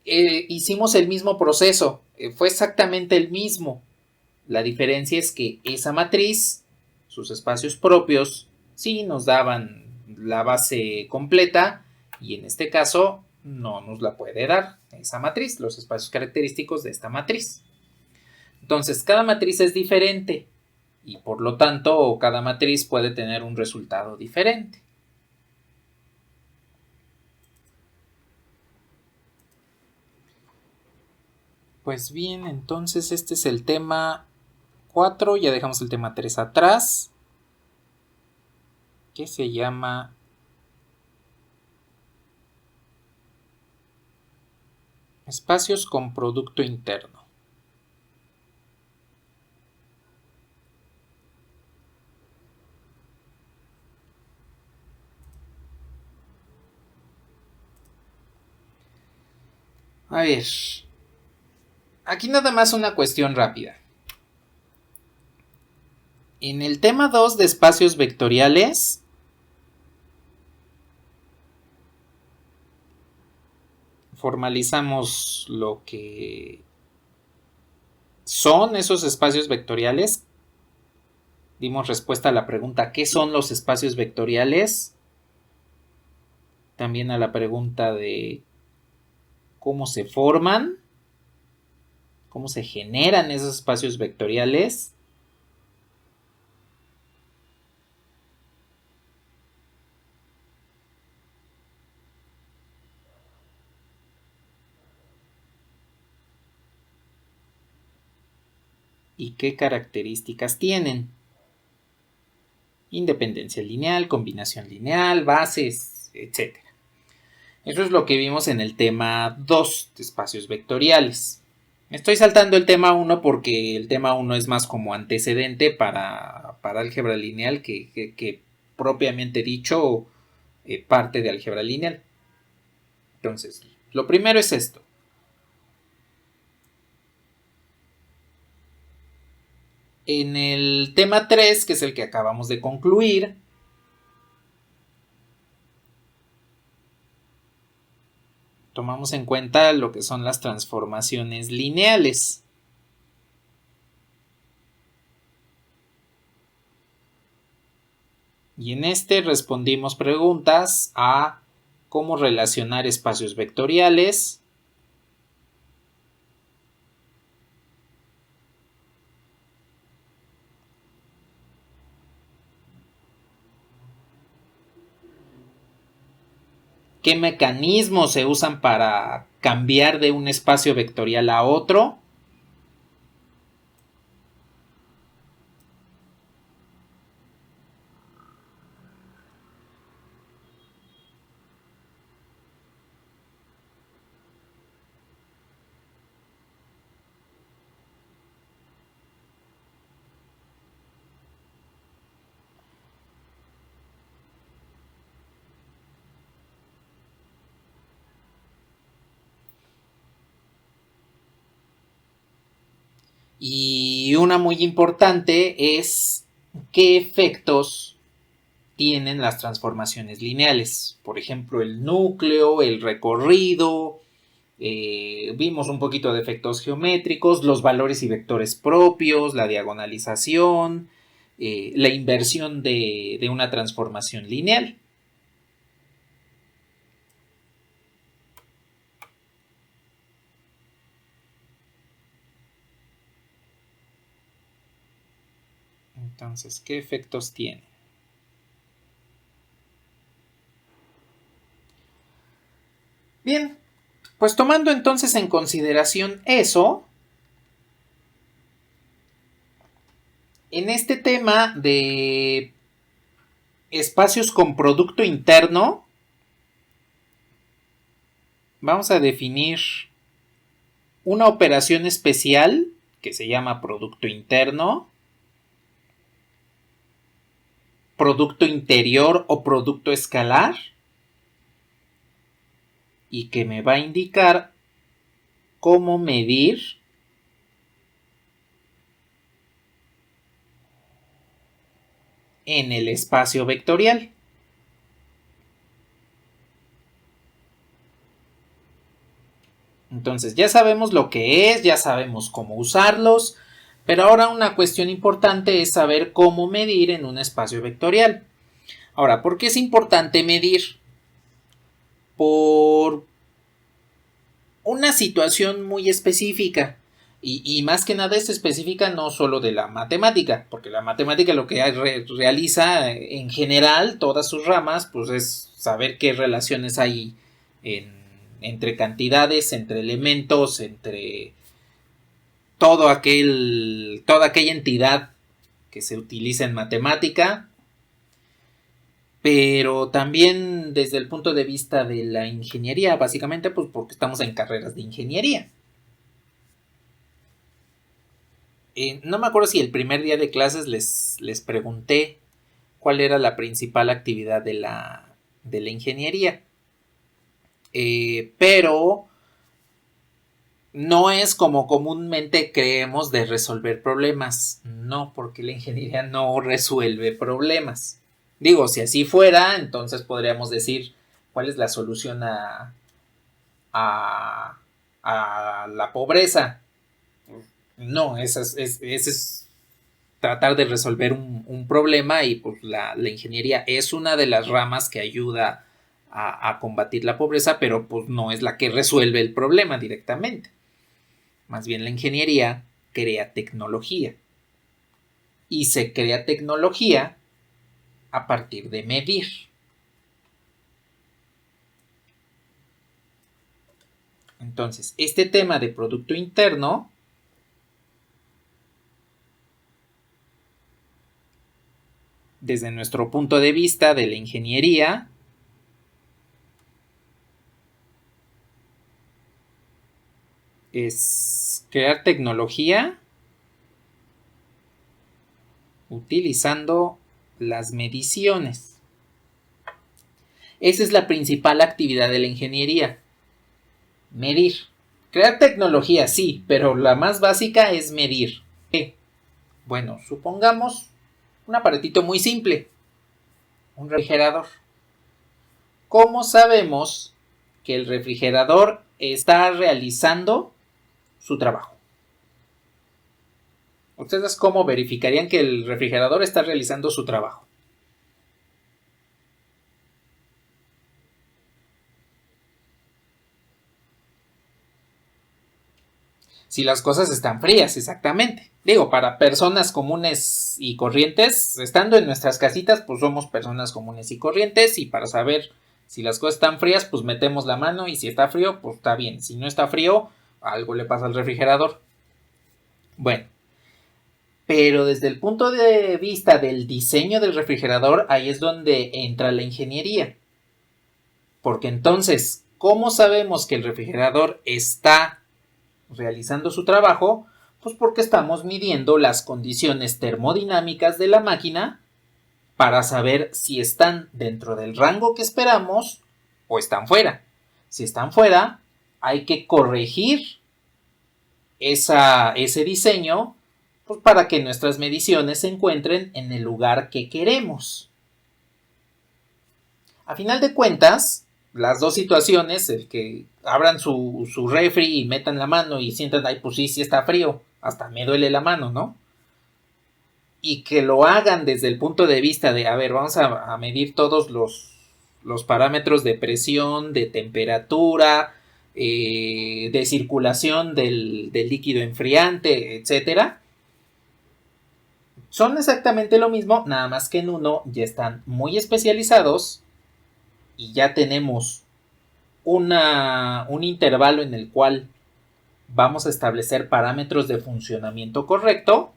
hicimos el mismo proceso, fue exactamente el mismo. La diferencia es que esa matriz, sus espacios propios, sí nos daban la base completa y en este caso no nos la puede dar esa matriz, los espacios característicos de esta matriz. Entonces, cada matriz es diferente y por lo tanto cada matriz puede tener un resultado diferente. Pues bien, entonces este es el tema 4, ya dejamos el tema 3 atrás, que se llama espacios con producto interno. A ver, aquí nada más una cuestión rápida. En el tema 2 de espacios vectoriales, formalizamos lo que son esos espacios vectoriales. Dimos respuesta a la pregunta ¿qué son los espacios vectoriales? También a la pregunta de cómo se forman, cómo se generan esos espacios vectoriales. Y qué características tienen. Independencia lineal, combinación lineal, bases, etc. Eso es lo que vimos en el tema 2 de espacios vectoriales. Estoy saltando el tema 1 porque el tema 1 es más como antecedente para álgebra lineal que propiamente dicho parte de álgebra lineal. Entonces, lo primero es esto. En el tema 3, que es el que acabamos de concluir, tomamos en cuenta lo que son las transformaciones lineales. Y en este respondimos preguntas a cómo relacionar espacios vectoriales, qué mecanismos se usan para cambiar de un espacio vectorial a otro, y una muy importante es qué efectos tienen las transformaciones lineales. Por ejemplo, el núcleo, el recorrido, vimos un poquito de efectos geométricos, los valores y vectores propios, la diagonalización, la inversión de una transformación lineal. Entonces, ¿qué efectos tiene? Bien, pues tomando entonces en consideración eso, en este tema de espacios con producto interno, vamos a definir una operación especial que se llama producto interno, producto interior o producto escalar, y que me va a indicar cómo medir en el espacio vectorial. Entonces ya sabemos lo que es, ya sabemos cómo usarlos, pero ahora una cuestión importante es saber cómo medir en un espacio vectorial. Ahora, ¿por qué es importante medir? Por una situación muy específica. Y más que nada es específica no solo de la matemática, porque la matemática lo que realiza en general, todas sus ramas, pues es saber qué relaciones hay entre cantidades, entre elementos, entre toda aquella entidad que se utiliza en matemática, pero también desde el punto de vista de la ingeniería, básicamente pues porque estamos en carreras de ingeniería. No me acuerdo si el primer día de clases les pregunté cuál era la principal actividad de la ingeniería. Pero no es como comúnmente creemos de resolver problemas. No, porque la ingeniería no resuelve problemas. Digo, si así fuera, entonces podríamos decir cuál es la solución a la pobreza. No, ese es tratar de resolver un problema y pues la ingeniería es una de las ramas que ayuda a combatir la pobreza, pero pues no es la que resuelve el problema directamente. Más bien la ingeniería crea tecnología y se crea tecnología a partir de medir. Entonces, este tema de producto interno desde nuestro punto de vista de la ingeniería es crear tecnología utilizando las mediciones. Esa es la principal actividad de la ingeniería. Medir. Crear tecnología, sí, pero la más básica es medir. Bueno, supongamos un aparatito muy simple. Un refrigerador. ¿Cómo sabemos que el refrigerador está realizando su trabajo? ¿Ustedes cómo verificarían que el refrigerador está realizando su trabajo? Si las cosas están frías, exactamente. Digo, para personas comunes y corrientes, estando en nuestras casitas, pues somos personas comunes y corrientes, y para saber si las cosas están frías, pues metemos la mano, y si está frío, pues está bien. Si no está frío, algo le pasa al refrigerador. Bueno, pero desde el punto de vista del diseño del refrigerador, ahí es donde entra la ingeniería. Porque entonces, ¿cómo sabemos que el refrigerador está realizando su trabajo? Pues porque estamos midiendo las condiciones termodinámicas de la máquina para saber si están dentro del rango que esperamos o están fuera. Si están fuera, hay que corregir ese diseño, pues para que nuestras mediciones se encuentren en el lugar que queremos. A final de cuentas, las dos situaciones, el que abran su refri y metan la mano y sientan, ay, pues sí está frío, hasta me duele la mano, ¿no? Y que lo hagan desde el punto de vista de, a ver, vamos a medir todos los parámetros de presión, de temperatura, de circulación del líquido enfriante, etcétera. Son exactamente lo mismo, nada más que en uno ya están muy especializados y ya tenemos un intervalo en el cual vamos a establecer parámetros de funcionamiento correcto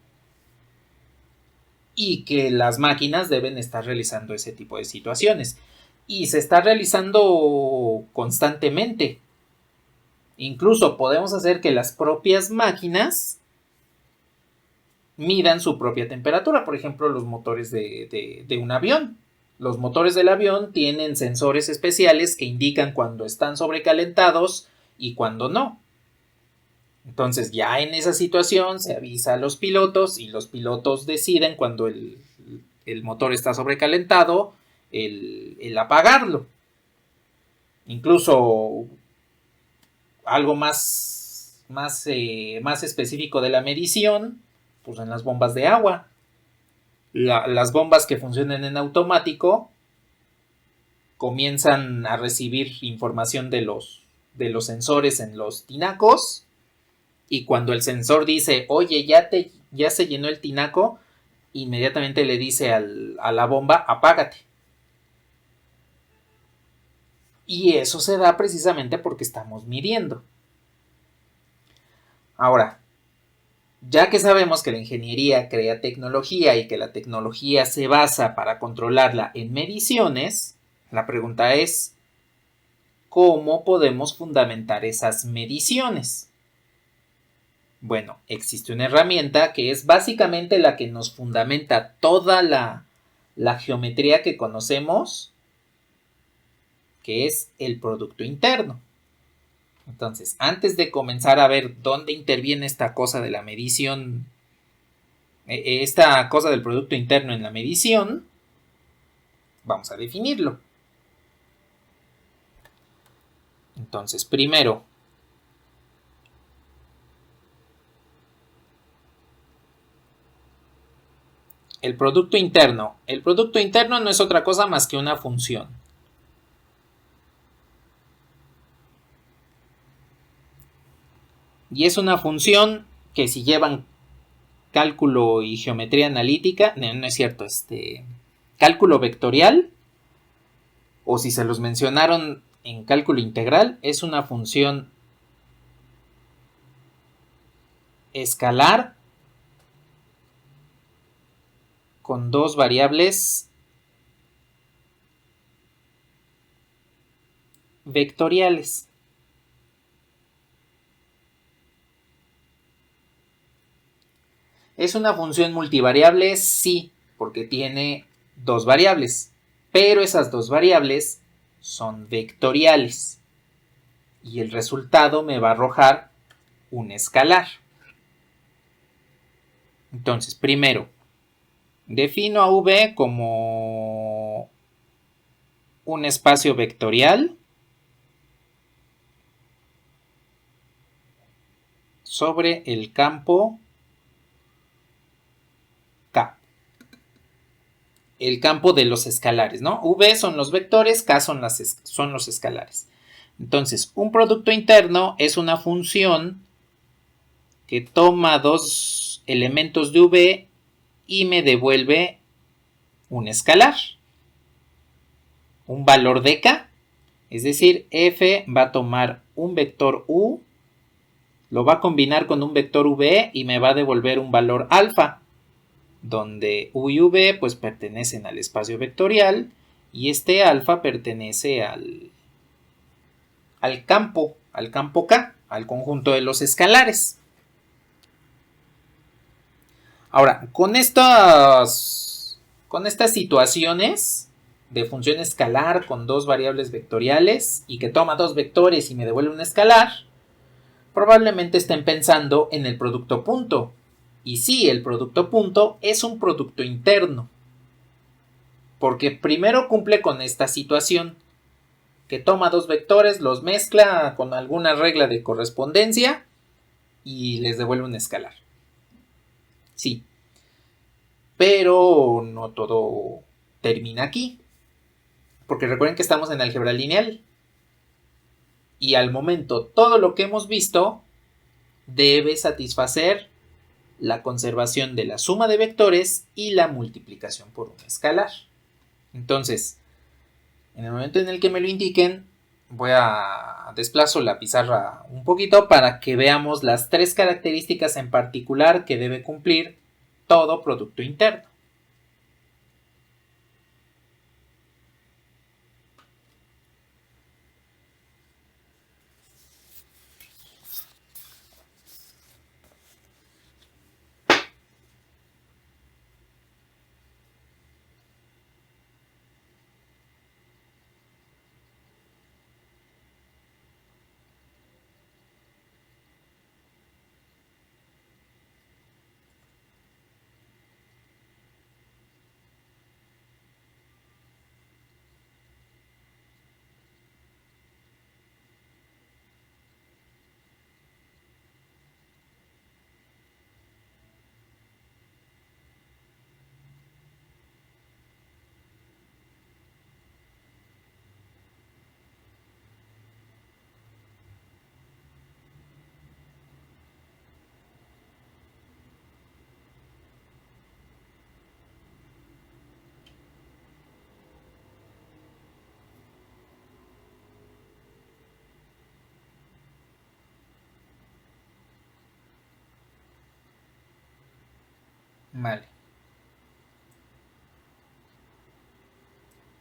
y que las máquinas deben estar realizando ese tipo de situaciones. Y se está realizando constantemente. Incluso podemos hacer que las propias máquinas midan su propia temperatura. Por ejemplo, los motores de un avión. Los motores del avión tienen sensores especiales que indican cuando están sobrecalentados y cuando no. Entonces ya en esa situación se avisa a los pilotos y los pilotos deciden cuando el motor está sobrecalentado el apagarlo. Incluso algo más específico de la medición, pues en las bombas de agua. Las bombas que funcionan en automático comienzan a recibir información de los sensores en los tinacos, y cuando el sensor dice, oye, ya se llenó el tinaco, inmediatamente le dice a la bomba, apágate. Y eso se da precisamente porque estamos midiendo. Ahora, ya que sabemos que la ingeniería crea tecnología y que la tecnología se basa para controlarla en mediciones, la pregunta es, ¿cómo podemos fundamentar esas mediciones? Bueno, existe una herramienta que es básicamente la que nos fundamenta toda la geometría que conocemos, que es el producto interno. Entonces, antes de comenzar a ver dónde interviene esta cosa de la medición, esta cosa del producto interno en la medición, vamos a definirlo. Entonces, primero, el producto interno. El producto interno no es otra cosa más que una función. Y es una función que si llevan cálculo y geometría analítica, no es cierto, cálculo vectorial, o si se los mencionaron en cálculo integral, es una función escalar con dos variables vectoriales. ¿Es una función multivariable? Sí, porque tiene dos variables, pero esas dos variables son vectoriales y el resultado me va a arrojar un escalar. Entonces, primero, defino a V como un espacio vectorial sobre el campo K. El campo de los escalares, ¿no? V son los vectores, K son los escalares. Entonces, un producto interno es una función que toma dos elementos de V y me devuelve un escalar, un valor de K. Es decir, F va a tomar un vector U, lo va a combinar con un vector V y me va a devolver un valor alfa, donde U y V pues pertenecen al espacio vectorial y este alfa pertenece al campo K, al conjunto de los escalares. Ahora, con estas situaciones de función escalar con dos variables vectoriales y que toma dos vectores y me devuelve un escalar, probablemente estén pensando en el producto punto. Y sí, el producto punto es un producto interno, porque primero cumple con esta situación, que toma dos vectores, los mezcla con alguna regla de correspondencia y les devuelve un escalar. Sí, pero no todo termina aquí, porque recuerden que estamos en álgebra lineal y al momento todo lo que hemos visto debe satisfacer la conservación de la suma de vectores y la multiplicación por un escalar. Entonces, en el momento en el que me lo indiquen, voy a desplazo la pizarra un poquito para que veamos las tres características en particular que debe cumplir todo producto interno. Vale.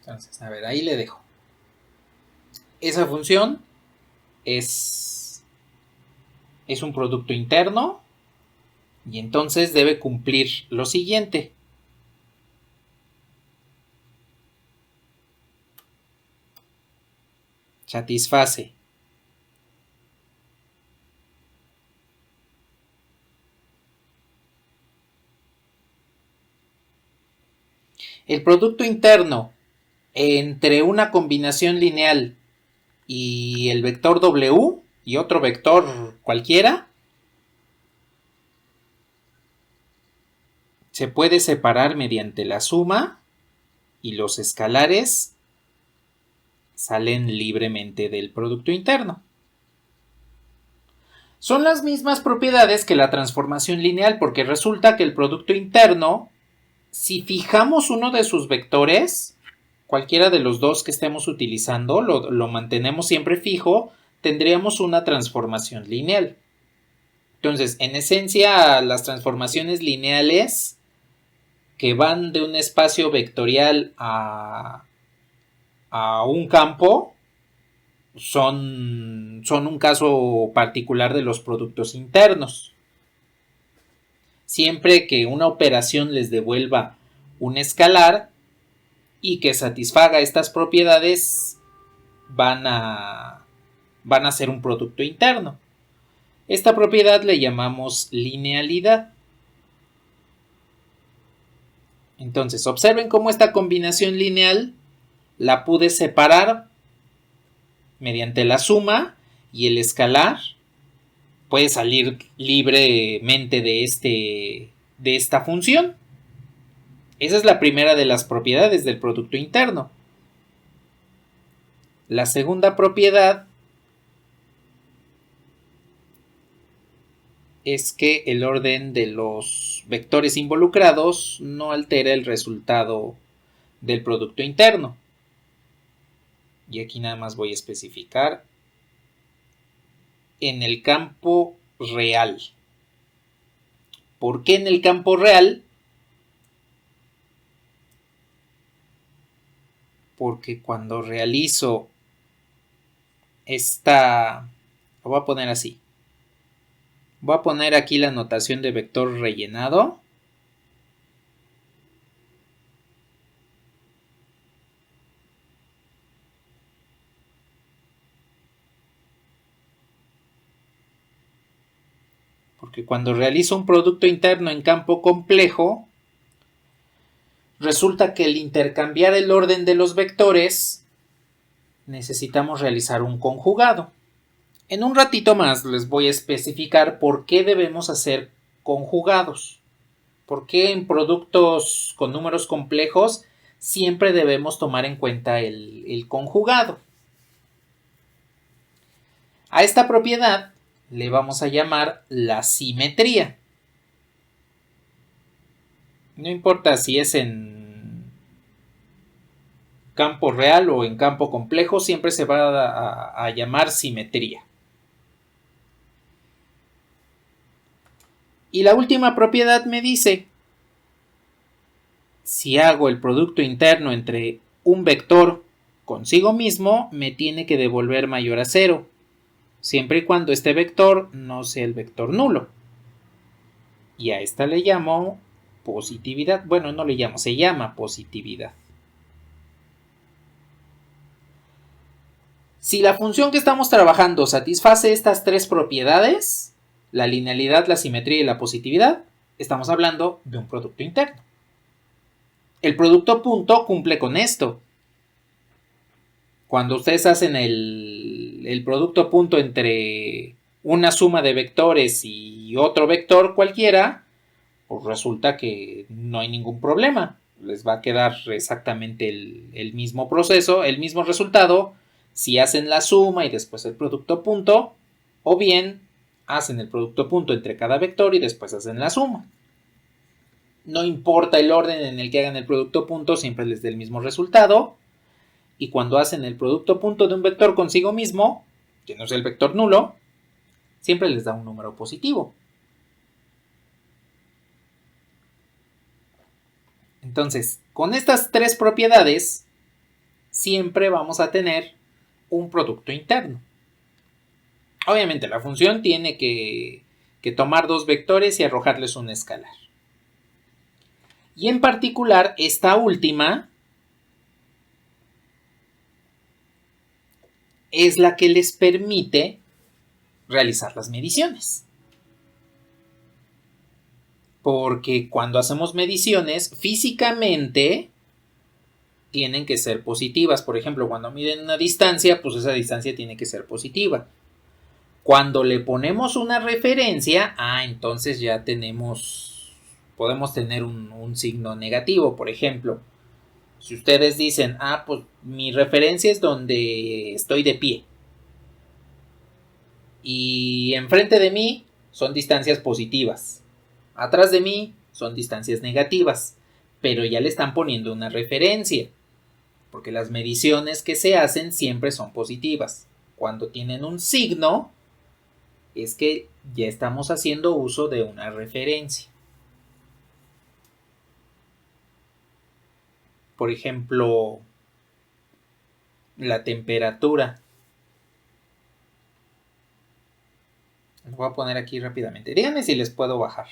Entonces, a ver, ahí le dejo. Esa función es un producto interno y entonces debe cumplir lo siguiente. Satisface el producto interno entre una combinación lineal y el vector W y otro vector cualquiera se puede separar mediante la suma y los escalares salen libremente del producto interno. Son las mismas propiedades que la transformación lineal, porque resulta que el producto interno, si fijamos uno de sus vectores, cualquiera de los dos que estemos utilizando, lo mantenemos siempre fijo, tendríamos una transformación lineal. Entonces, en esencia, las transformaciones lineales que van de un espacio vectorial a un campo son un caso particular de los productos internos. Siempre que una operación les devuelva un escalar y que satisfaga estas propiedades, van a ser un producto interno. Esta propiedad le llamamos linealidad. Entonces, observen cómo esta combinación lineal la pude separar mediante la suma y el escalar puede salir libremente de esta función. Esa es la primera de las propiedades del producto interno. La segunda propiedad es que el orden de los vectores involucrados no altera el resultado del producto interno. Y aquí nada más voy a especificar en el campo real. ¿Por qué en el campo real? Porque cuando realizo esta, lo voy a poner así. Voy a poner aquí la notación de vector rellenado. Porque cuando realizo un producto interno en campo complejo, resulta que al intercambiar el orden de los vectores, necesitamos realizar un conjugado. En un ratito más les voy a especificar por qué debemos hacer conjugados. Por qué en productos con números complejos siempre debemos tomar en cuenta el conjugado. A esta propiedad le vamos a llamar la simetría. No importa si es en campo real o en campo complejo, siempre se va a llamar simetría. Y la última propiedad me dice, si hago el producto interno entre un vector consigo mismo, me tiene que devolver mayor a 0, siempre y cuando este vector no sea el vector nulo. Y a esta le llamo positividad. Bueno, no le llamo, se llama positividad. Si la función que estamos trabajando satisface estas tres propiedades, la linealidad, la simetría y la positividad, estamos hablando de un producto interno. El producto punto cumple con esto. Cuando ustedes hacen el producto punto entre una suma de vectores y otro vector cualquiera, pues resulta que no hay ningún problema. Les va a quedar exactamente el mismo proceso, el mismo resultado, si hacen la suma y después el producto punto, o bien hacen el producto punto entre cada vector y después hacen la suma. No importa el orden en el que hagan el producto punto, siempre les da el mismo resultado. Y cuando hacen el producto punto de un vector consigo mismo, que no es el vector nulo, siempre les da un número positivo. Entonces, con estas tres propiedades, siempre vamos a tener un producto interno. Obviamente, la función tiene que tomar dos vectores y arrojarles un escalar. Y en particular, esta última es la que les permite realizar las mediciones. Porque cuando hacemos mediciones, físicamente tienen que ser positivas. Por ejemplo, cuando miden una distancia, pues esa distancia tiene que ser positiva. Cuando le ponemos una referencia, entonces ya podemos tener un signo negativo. Por ejemplo, si ustedes dicen, pues mi referencia es donde estoy de pie. Y enfrente de mí son distancias positivas. Atrás de mí son distancias negativas, pero ya le están poniendo una referencia, porque las mediciones que se hacen siempre son positivas. Cuando tienen un signo, es que ya estamos haciendo uso de una referencia. Por ejemplo, la temperatura. Lo voy a poner aquí rápidamente. Díganme si les puedo bajar.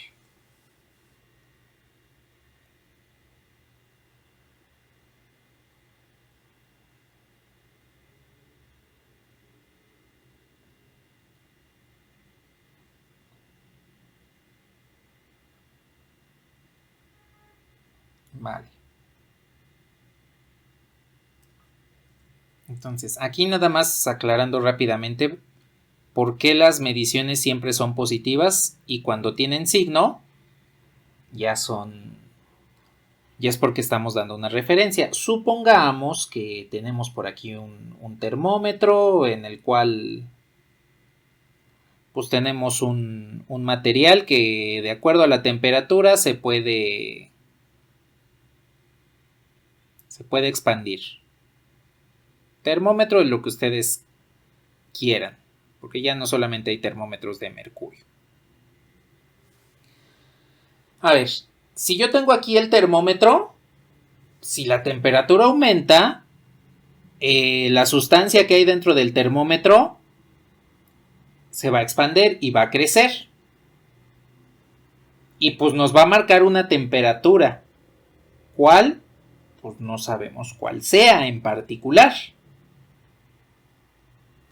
Vale. Entonces, aquí nada más aclarando rápidamente por qué las mediciones siempre son positivas y cuando tienen signo ya es porque estamos dando una referencia. Supongamos que tenemos por aquí un termómetro en el cual pues tenemos un material que de acuerdo a la temperatura se puede expandir. Termómetro es lo que ustedes quieran, porque ya no solamente hay termómetros de mercurio. A ver, si yo tengo aquí el termómetro, si la temperatura aumenta, la sustancia que hay dentro del termómetro se va a expandir y va a crecer. Y pues nos va a marcar una temperatura. ¿Cuál? Pues no sabemos cuál sea en particular.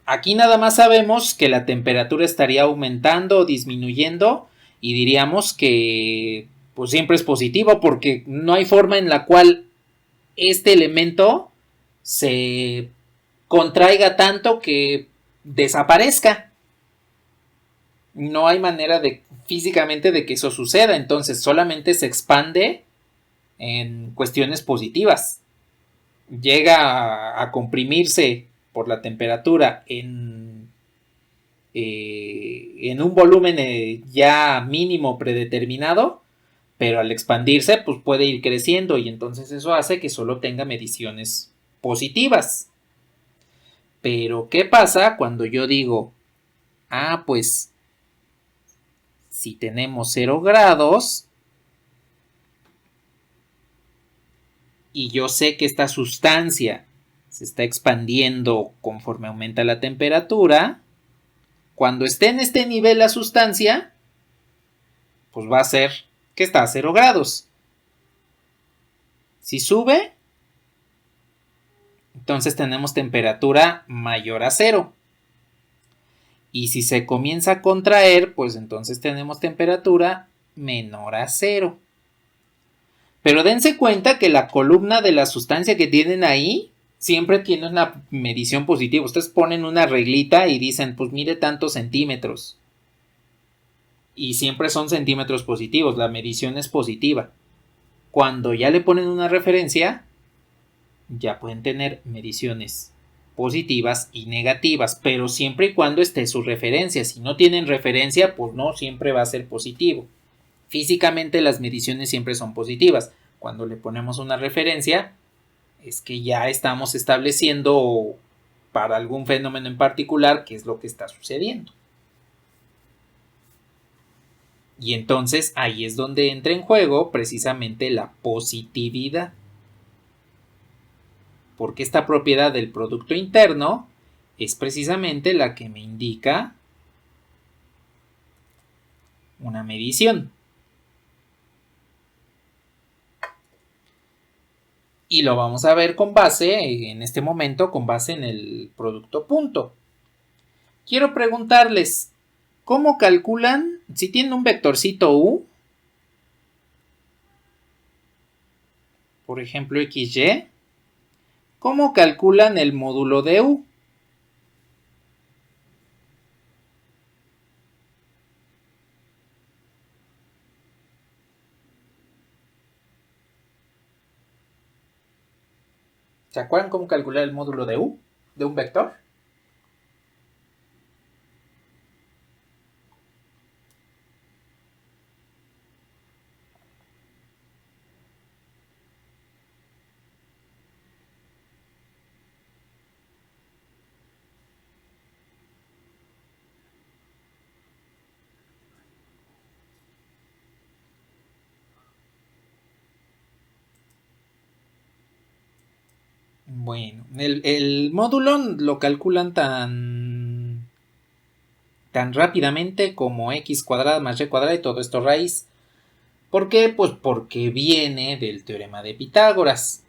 Aquí nada más sabemos que la temperatura estaría aumentando o disminuyendo y diríamos que pues siempre es positivo porque no hay forma en la cual este elemento se contraiga tanto que desaparezca. No hay manera físicamente de que eso suceda, entonces solamente se expande en cuestiones positivas. Llega a comprimirse por la temperatura en un volumen ya mínimo predeterminado, pero al expandirse pues puede ir creciendo y entonces eso hace que solo tenga mediciones positivas. Pero ¿qué pasa cuando yo digo, pues si tenemos 0 grados y yo sé que esta sustancia se está expandiendo conforme aumenta la temperatura, cuando esté en este nivel la sustancia, pues va a ser que está a 0 grados. Si sube, entonces tenemos temperatura mayor a 0. Y si se comienza a contraer, pues entonces tenemos temperatura menor a 0. Pero dense cuenta que la columna de la sustancia que tienen ahí siempre tiene una medición positiva. Ustedes ponen una reglita y dicen, pues mide tantos centímetros. Y siempre son centímetros positivos, la medición es positiva. Cuando ya le ponen una referencia, ya pueden tener mediciones positivas y negativas, pero siempre y cuando esté su referencia. Si no tienen referencia, pues no, siempre va a ser positivo. Físicamente las mediciones siempre son positivas. Cuando le ponemos una referencia, es que ya estamos estableciendo para algún fenómeno en particular qué es lo que está sucediendo. Y entonces ahí es donde entra en juego precisamente la positividad. Porque esta propiedad del producto interno es precisamente la que me indica una medición. Y lo vamos a ver con base, en este momento, con base en el producto punto. Quiero preguntarles, ¿cómo calculan si tienen un vectorcito U? Por ejemplo, XY. ¿Cómo calculan el módulo de U? ¿Se acuerdan cómo calcular el módulo de U de un vector? Bueno, el módulo lo calculan tan rápidamente como x cuadrada más y cuadrada y todo esto raíz. ¿Por qué? Pues porque viene del teorema de Pitágoras.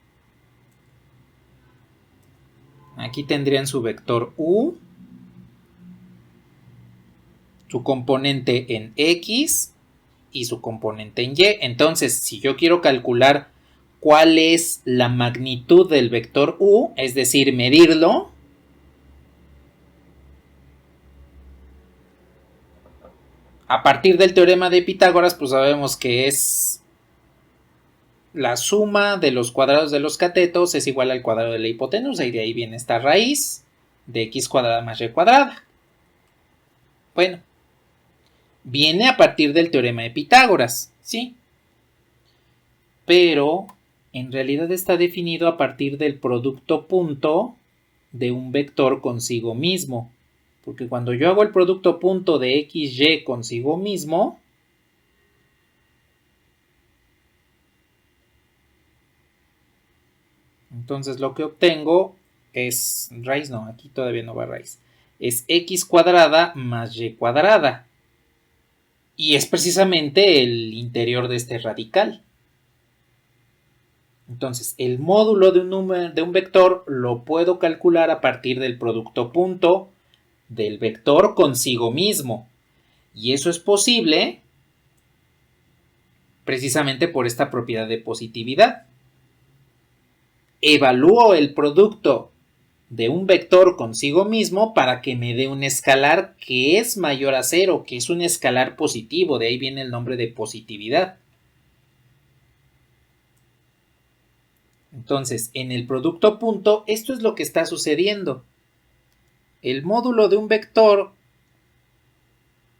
Aquí tendrían su vector u, su componente en x y su componente en y. Entonces, si yo quiero calcular cuál es la magnitud del vector u, es decir, medirlo, a partir del teorema de Pitágoras, pues sabemos que es la suma de los cuadrados de los catetos es igual al cuadrado de la hipotenusa y de ahí viene esta raíz de x cuadrada más y cuadrada. Bueno, viene a partir del teorema de Pitágoras, ¿sí? Pero en realidad está definido a partir del producto punto de un vector consigo mismo. Porque cuando yo hago el producto punto de x, y consigo mismo, entonces lo que obtengo es raíz, no, aquí todavía no va raíz. Es x cuadrada más y cuadrada. Y es precisamente el interior de este radical. Entonces, el módulo de un vector lo puedo calcular a partir del producto punto del vector consigo mismo. Y eso es posible precisamente por esta propiedad de positividad. Evalúo el producto de un vector consigo mismo para que me dé un escalar que es mayor a 0, que es un escalar positivo, de ahí viene el nombre de positividad. Entonces, en el producto punto, esto es lo que está sucediendo. El módulo de un vector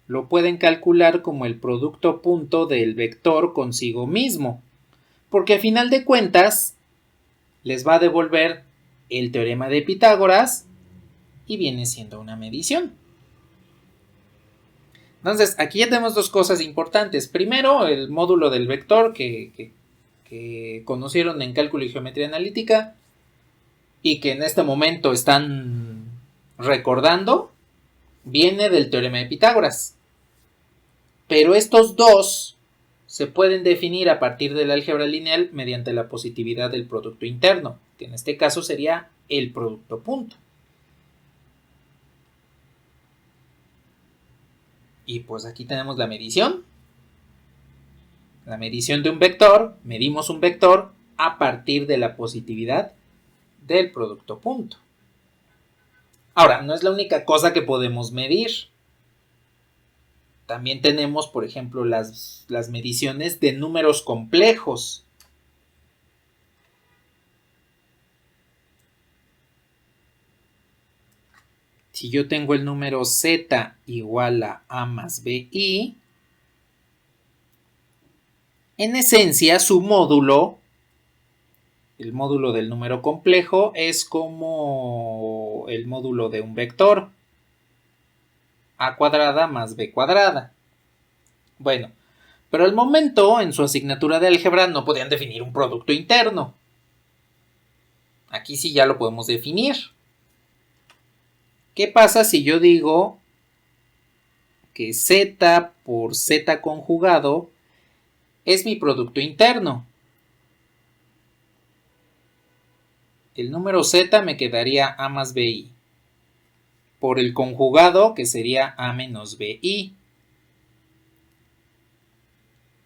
lo pueden calcular como el producto punto del vector consigo mismo, porque a final de cuentas les va a devolver el teorema de Pitágoras y viene siendo una medición. Entonces, aquí ya tenemos dos cosas importantes. Primero, el módulo del vector que conocieron en cálculo y geometría analítica y que en este momento están recordando, viene del teorema de Pitágoras. Pero estos dos se pueden definir a partir del álgebra lineal mediante la positividad del producto interno, que en este caso sería el producto punto. Y pues aquí tenemos la medición. La medición de un vector, medimos un vector a partir de la positividad del producto punto. Ahora, no es la única cosa que podemos medir. También tenemos, por ejemplo, las mediciones de números complejos. Si yo tengo el número z igual a más bi, en esencia su módulo, el módulo del número complejo, es como el módulo de un vector, a cuadrada más b cuadrada. Bueno, Pero al momento, en su asignatura de álgebra, no podían definir un producto interno. Aquí sí ya lo podemos definir. ¿Qué pasa si yo digo que z por z conjugado es mi producto interno? El número z me quedaría a más bi por el conjugado, que sería a menos bi.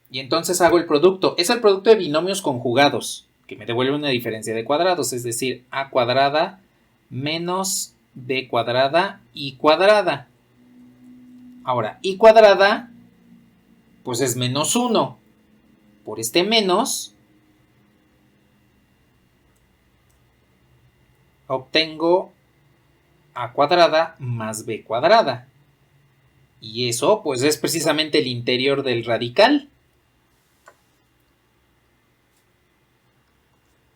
Y entonces hago el producto. Es el producto de binomios conjugados, que me devuelve una diferencia de cuadrados, es decir, a cuadrada menos b cuadrada y cuadrada. Ahora, y cuadrada, pues es menos 1. Por este menos, obtengo a cuadrada más b cuadrada. Y eso, pues es precisamente el interior del radical.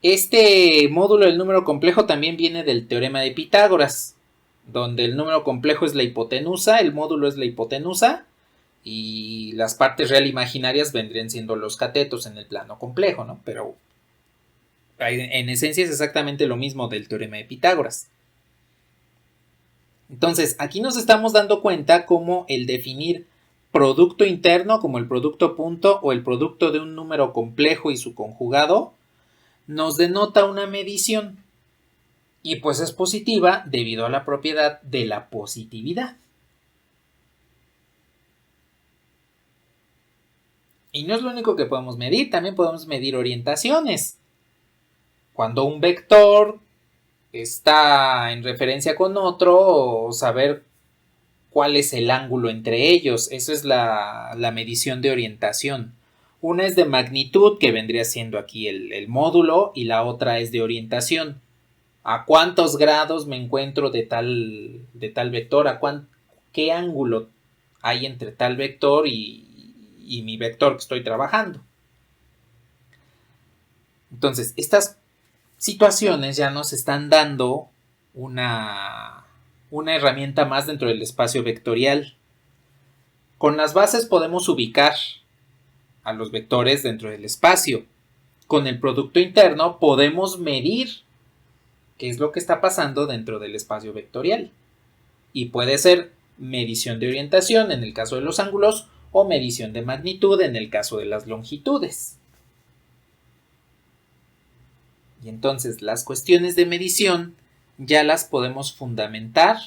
Este módulo del número complejo también viene del teorema de Pitágoras, donde el número complejo es la hipotenusa, el módulo es la hipotenusa, y las partes real imaginarias vendrían siendo los catetos en el plano complejo, ¿no? Pero en esencia es exactamente lo mismo del teorema de Pitágoras. Entonces, aquí nos estamos dando cuenta cómo el definir producto interno, como el producto punto o el producto de un número complejo y su conjugado, nos denota una medición. Y pues es positiva debido a la propiedad de la positividad. Y no es lo único que podemos medir, también podemos medir orientaciones. Cuando un vector está en referencia con otro, o saber cuál es el ángulo entre ellos, eso es la medición de orientación. Una es de magnitud, que vendría siendo aquí el módulo, y la otra es de orientación. ¿A cuántos grados me encuentro de tal vector? ¿Qué ángulo hay entre tal vector y mi vector que estoy trabajando? Entonces, estas situaciones ya nos están dando una herramienta más dentro del espacio vectorial. Con las bases podemos ubicar a los vectores dentro del espacio. Con el producto interno podemos medir qué es lo que está pasando dentro del espacio vectorial. Y puede ser medición de orientación en el caso de los ángulos o medición de magnitud en el caso de las longitudes. Y entonces las cuestiones de medición ya las podemos fundamentar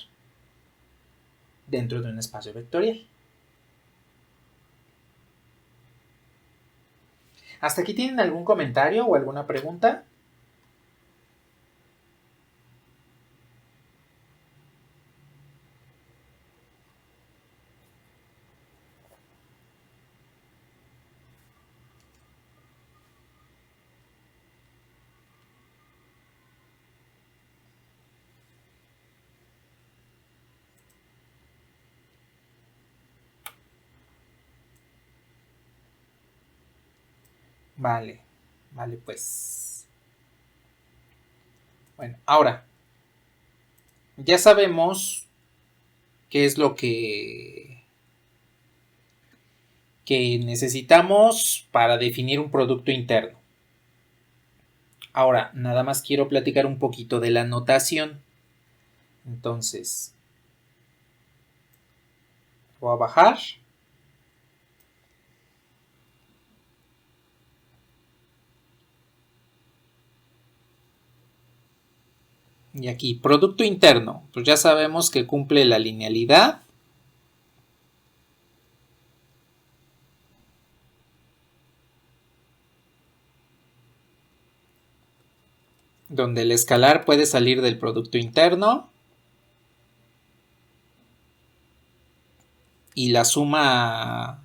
dentro de un espacio vectorial. ¿Hasta aquí tienen algún comentario o alguna pregunta? Vale, pues. Bueno, ahora, ya sabemos qué es lo que necesitamos para definir un producto interno. Ahora, nada más quiero platicar un poquito de la notación. Entonces, voy a bajar. Y aquí, producto interno, pues ya sabemos que cumple la linealidad. Donde el escalar puede salir del producto interno. Y la suma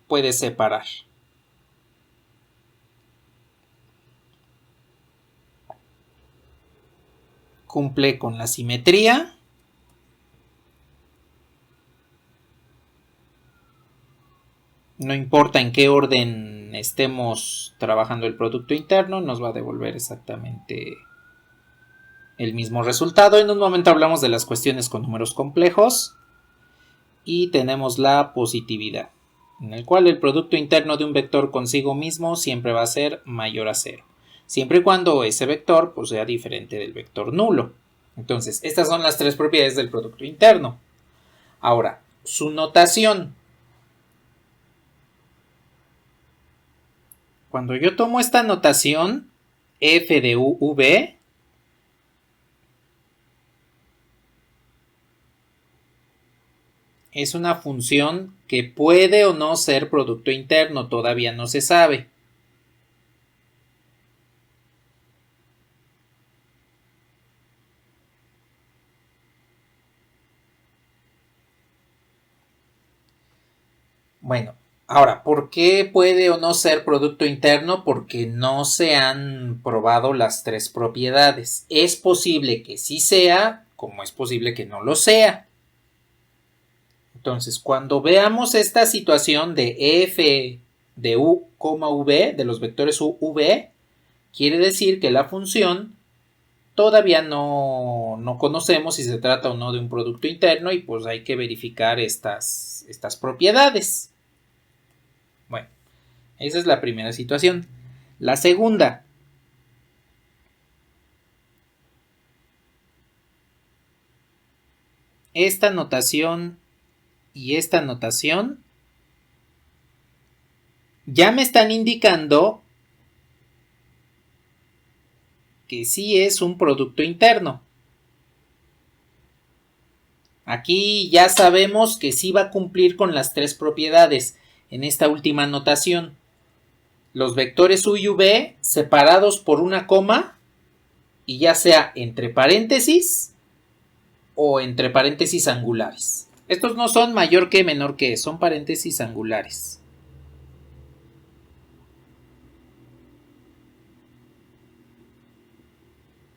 puede separar. Cumple con la simetría. No importa en qué orden estemos trabajando el producto interno, nos va a devolver exactamente el mismo resultado. En un momento hablamos de las cuestiones con números complejos. Y tenemos la positividad. en el cual el producto interno de un vector consigo mismo siempre va a ser mayor a 0, siempre y cuando ese vector pues, sea diferente del vector nulo. Entonces, estas son las tres propiedades del producto interno. Ahora, su notación. Cuando yo tomo esta notación, f de uv, es una función que puede o no ser producto interno, todavía no se sabe. Bueno, ahora, ¿por qué puede o no ser producto interno? Porque no se han probado las tres propiedades. Es posible que sí sea, como es posible que no lo sea. Entonces, cuando veamos esta situación de f de u, v, de los vectores u, v, quiere decir que la función todavía no conocemos si se trata o no de un producto interno y pues hay que verificar estas propiedades. Bueno, esa es la primera situación. La segunda. Esta notación y esta notación ya me están indicando que sí es un producto interno. Aquí ya sabemos que sí va a cumplir con las tres propiedades en esta última notación. Los vectores u y v separados por una coma y ya sea entre paréntesis o entre paréntesis angulares. Estos no son mayor que menor que, son paréntesis angulares.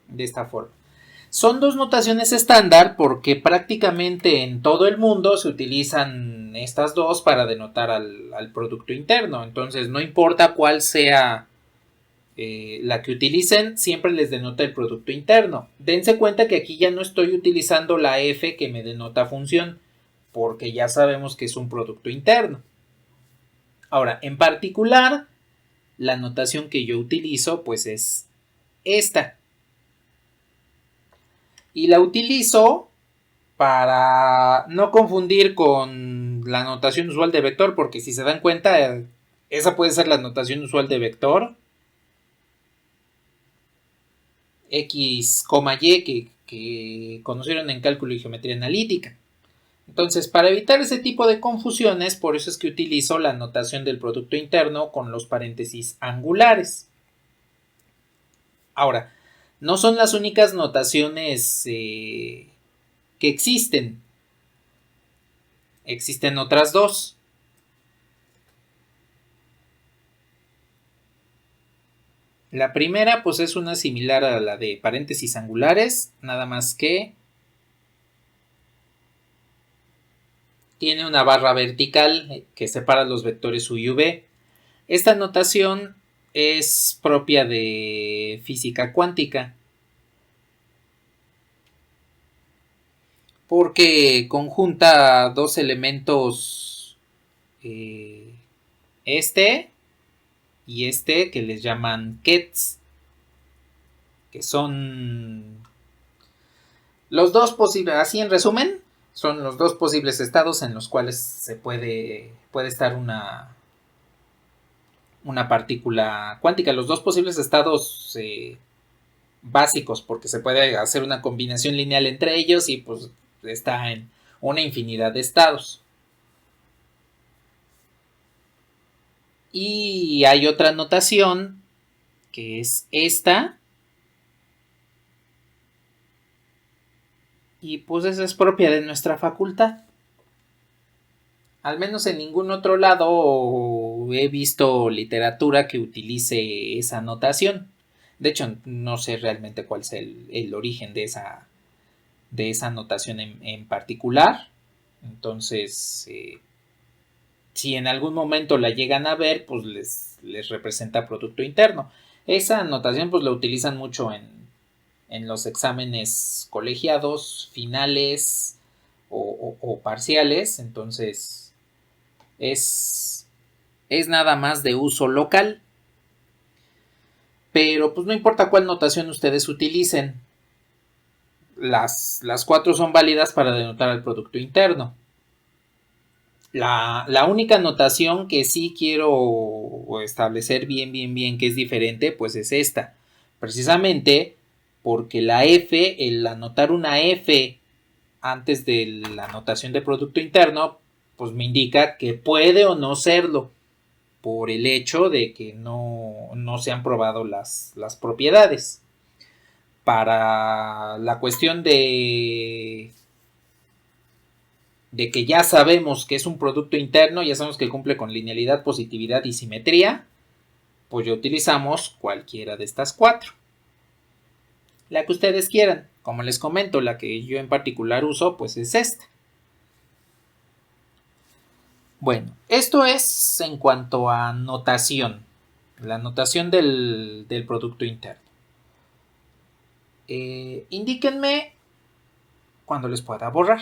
De esta forma. Son dos notaciones estándar porque prácticamente en todo el mundo se utilizan estas dos para denotar al producto interno. Entonces no importa cuál sea la que utilicen, siempre les denota el producto interno. Dense cuenta que aquí ya no estoy utilizando la f que me denota función, porque ya sabemos que es un producto interno. Ahora, en particular, la notación que yo utilizo pues es esta. Y la utilizo para no confundir con la notación usual de vector, porque si se dan cuenta, esa puede ser la notación usual de vector. X, y que conocieron en cálculo y geometría analítica. Entonces, para evitar ese tipo de confusiones, por eso es que utilizo la notación del producto interno con los paréntesis angulares. Ahora, no son las únicas notaciones que existen. Existen otras dos. La primera, pues es una similar a la de paréntesis angulares, nada más que tiene una barra vertical que separa los vectores u y v. Esta notación es propia de física cuántica porque conjunta dos elementos, este y este, que les llaman kets, que son los dos posibles, así en resumen, son los dos posibles estados en los cuales se puede estar una partícula cuántica. Los dos posibles estados básicos, porque se puede hacer una combinación lineal entre ellos y pues está en una infinidad de estados. Y hay otra notación que es esta. Y pues esa es propia de nuestra facultad. Al menos en ningún otro lado he visto literatura que utilice esa notación. De hecho, no sé realmente cuál es el origen de esa notación en particular. Entonces, si en algún momento la llegan a ver, pues les representa producto interno. Esa notación pues la utilizan mucho en los exámenes colegiados, finales o parciales. Entonces, Es nada más de uso local. Pero pues no importa cuál notación ustedes utilicen. Las 4 son válidas para denotar el producto interno. La única notación que sí quiero establecer bien que es diferente, pues es esta. Precisamente porque la F, el anotar una F antes de la notación de producto interno, pues me indica que puede o no serlo, por el hecho de que no se han probado las propiedades. Para la cuestión de que ya sabemos que es un producto interno, ya sabemos que cumple con linealidad, positividad y simetría, pues ya utilizamos cualquiera de estas 4. La que ustedes quieran. Como les comento, la que yo en particular uso, pues es esta. Bueno, esto es en cuanto a notación. La notación del producto interno. Indíquenme cuando les pueda borrar.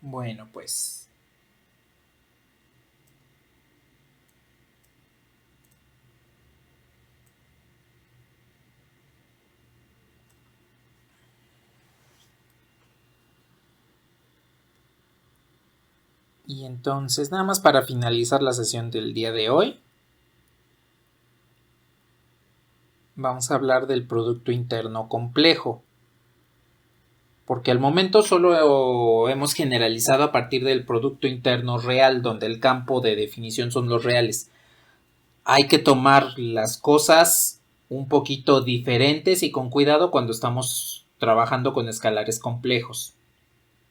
Bueno, pues y entonces, nada más para finalizar la sesión del día de hoy, vamos a hablar del producto interno complejo. Porque al momento solo hemos generalizado a partir del producto interno real, donde el campo de definición son los reales. Hay que tomar las cosas un poquito diferentes y con cuidado cuando estamos trabajando con escalares complejos.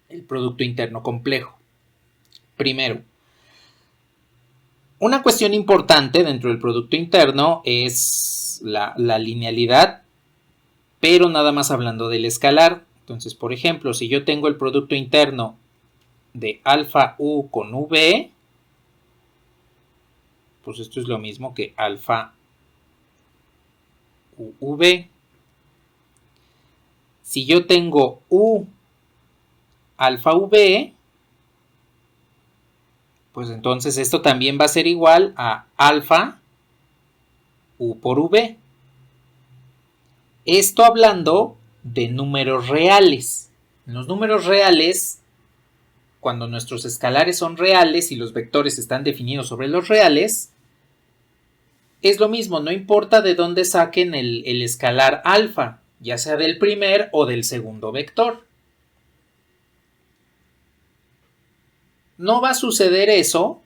El producto interno complejo. Primero, una cuestión importante dentro del producto interno es la linealidad, pero nada más hablando del escalar. Entonces, por ejemplo, si yo tengo el producto interno de alfa u con v, pues esto es lo mismo que alfa uv. Si yo tengo u alfa v, pues entonces esto también va a ser igual a alfa u por v. Esto hablando de números reales. En los números reales, cuando nuestros escalares son reales y los vectores están definidos sobre los reales, es lo mismo, no importa de dónde saquen el escalar alfa, ya sea del primer o del segundo vector. No va a suceder eso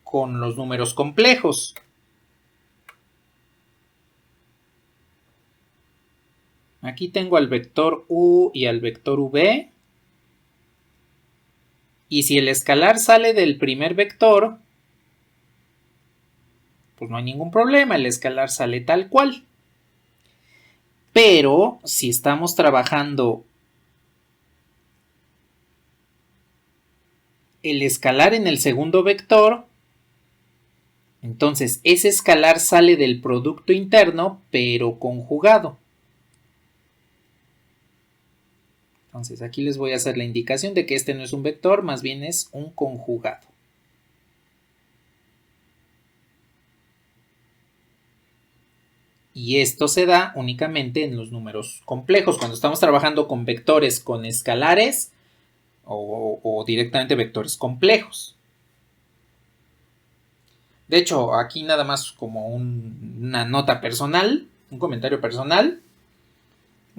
con los números complejos. Aquí tengo al vector u y al vector v. Y si el escalar sale del primer vector, pues no hay ningún problema, el escalar sale tal cual. Pero si estamos trabajando el escalar en el segundo vector, entonces ese escalar sale del producto interno, pero conjugado. Entonces aquí les voy a hacer la indicación de que este no es un vector, más bien es un conjugado. Y esto se da únicamente en los números complejos. Cuando estamos trabajando con vectores con escalares o directamente vectores complejos. De hecho, aquí nada más como una nota personal, un comentario personal.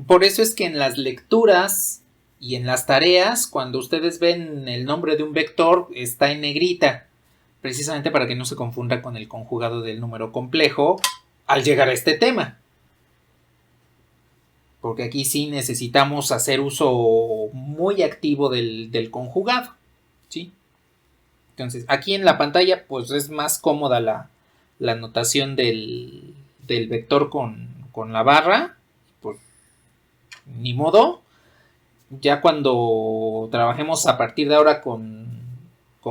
Por eso es que en las lecturas y en las tareas, cuando ustedes ven el nombre de un vector, está en negrita, precisamente para que no se confunda con el conjugado del número complejo al llegar a este tema. Porque aquí sí necesitamos hacer uso muy activo del conjugado, ¿sí? Entonces, aquí en la pantalla, pues es más cómoda la notación del vector con la barra. Pues ni modo. Ya cuando trabajemos a partir de ahora con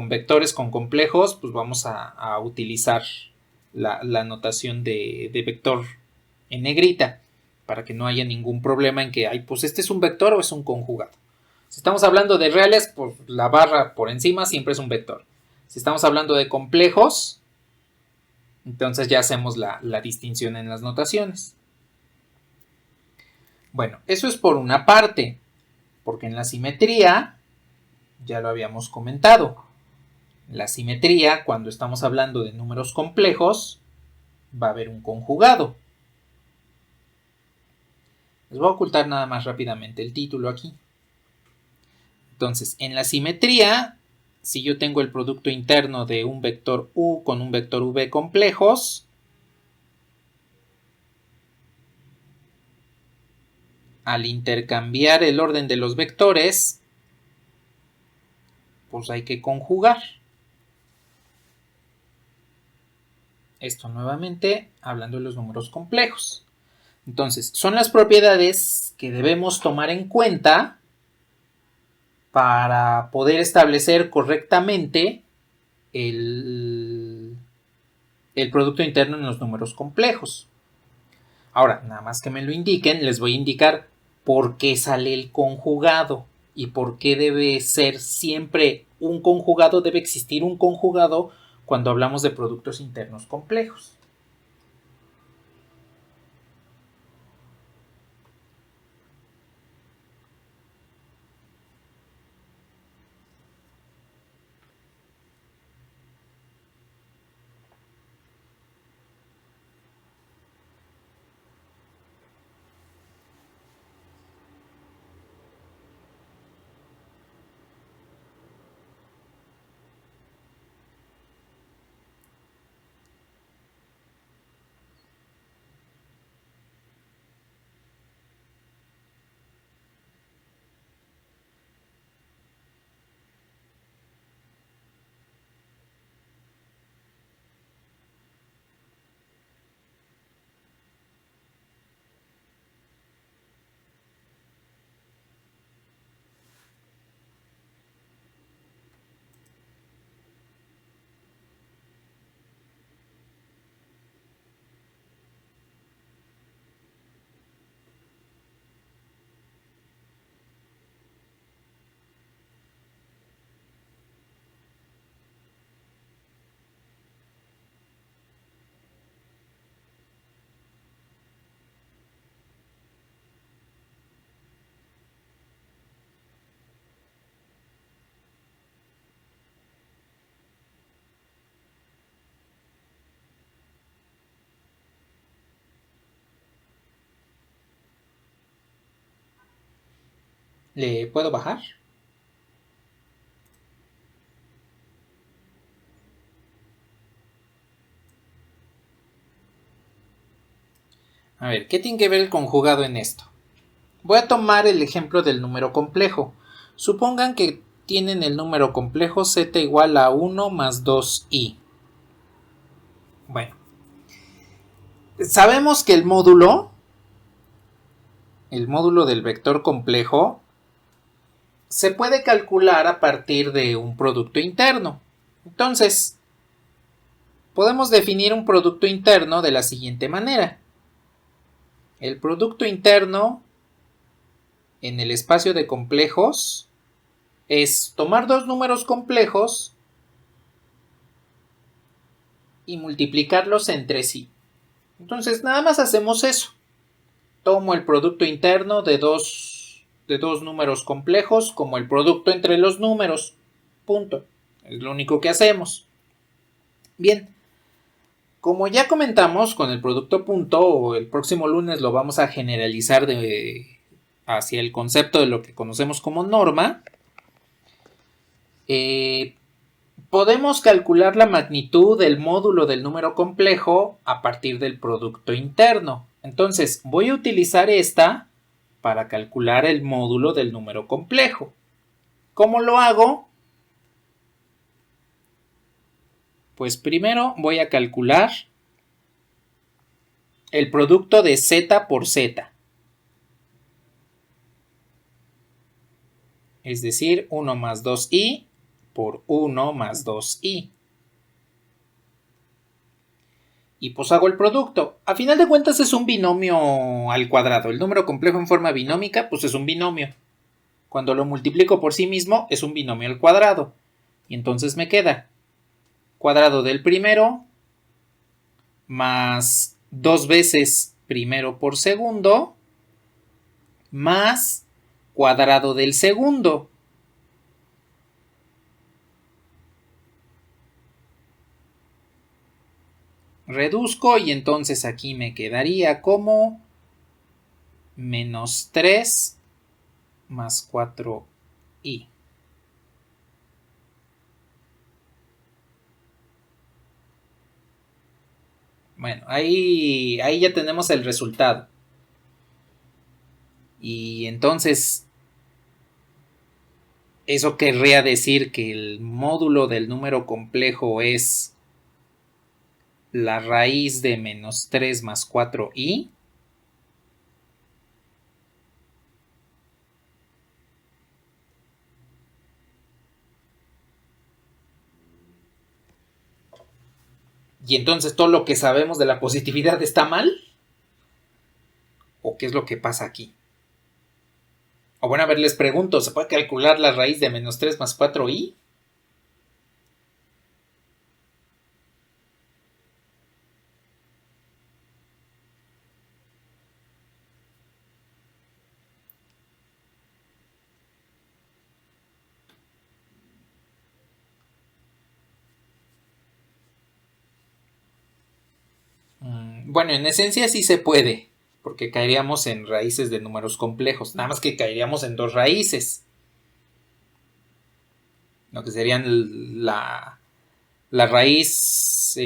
vectores, con complejos, pues vamos a utilizar la notación de vector en negrita, para que no haya ningún problema en que, ay, pues este es un vector o es un conjugado. Si estamos hablando de reales, pues la barra por encima siempre es un vector. Si estamos hablando de complejos, entonces ya hacemos la distinción en las notaciones. Bueno, eso es por una parte, porque en la simetría, ya lo habíamos comentado, en la simetría, cuando estamos hablando de números complejos, va a haber un conjugado. Les voy a ocultar nada más rápidamente el título aquí. Entonces, en la simetría, si yo tengo el producto interno de un vector u con un vector v complejos, al intercambiar el orden de los vectores, pues hay que conjugar. Esto nuevamente hablando de los números complejos. Entonces, son las propiedades que debemos tomar en cuenta para poder establecer correctamente el producto interno en los números complejos. Ahora, nada más que me lo indiquen, les voy a indicar por qué sale el conjugado y por qué debe ser siempre un conjugado, debe existir un conjugado cuando hablamos de productos internos complejos. ¿Le puedo bajar? A ver, ¿qué tiene que ver el conjugado en esto? Voy a tomar el ejemplo del número complejo. Supongan que tienen el número complejo z igual a 1 más 2i. Bueno, sabemos que el módulo del vector complejo se puede calcular a partir de un producto interno. Entonces, podemos definir un producto interno de la siguiente manera. El producto interno en el espacio de complejos es tomar dos números complejos y multiplicarlos entre sí. Entonces, nada más hacemos eso. Tomo el producto interno de dos números complejos como el producto entre los números. Punto. Es lo único que hacemos. Bien. Como ya comentamos con el producto punto, el próximo lunes lo vamos a generalizar hacia el concepto de lo que conocemos como norma. Podemos calcular la magnitud del módulo del número complejo a partir del producto interno. Entonces, voy a utilizar esta para calcular el módulo del número complejo. ¿Cómo lo hago? Pues primero voy a calcular el producto de z por z. Es decir, 1 más 2i por 1 más 2i. Y pues hago el producto. A final de cuentas es un binomio al cuadrado. El número complejo en forma binómica pues es un binomio. Cuando lo multiplico por sí mismo es un binomio al cuadrado. Y entonces me queda cuadrado del primero más 2 veces primero por segundo más cuadrado del segundo. Reduzco y entonces aquí me quedaría como menos 3 más 4i. Bueno, ahí ya tenemos el resultado. Y entonces eso querría decir que el módulo del número complejo es la raíz de menos 3 más 4i. Y entonces todo lo que sabemos de la positividad está mal. ¿O qué es lo que pasa aquí? O bueno, a ver, les pregunto, ¿se puede calcular la raíz de menos 3 más 4i? Bueno, en esencia sí se puede, porque caeríamos en raíces de números complejos, nada más que caeríamos en dos raíces, lo que serían la raíz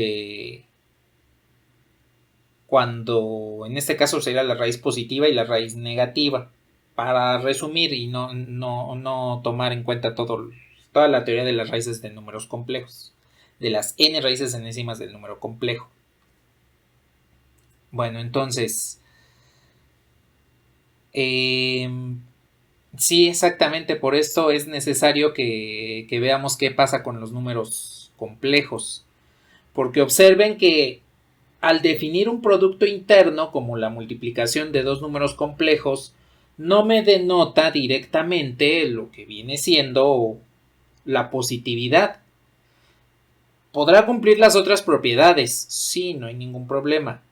cuando en este caso sería la raíz positiva y la raíz negativa, para resumir y no tomar en cuenta toda la teoría de las raíces de números complejos, de las n raíces enésimas del número complejo. Bueno, entonces sí, exactamente, por esto es necesario que veamos qué pasa con los números complejos, porque observen que al definir un producto interno como la multiplicación de dos números complejos, no me denota directamente lo que viene siendo la positividad. ¿Podrá cumplir las otras propiedades? Sí, no hay ningún problema.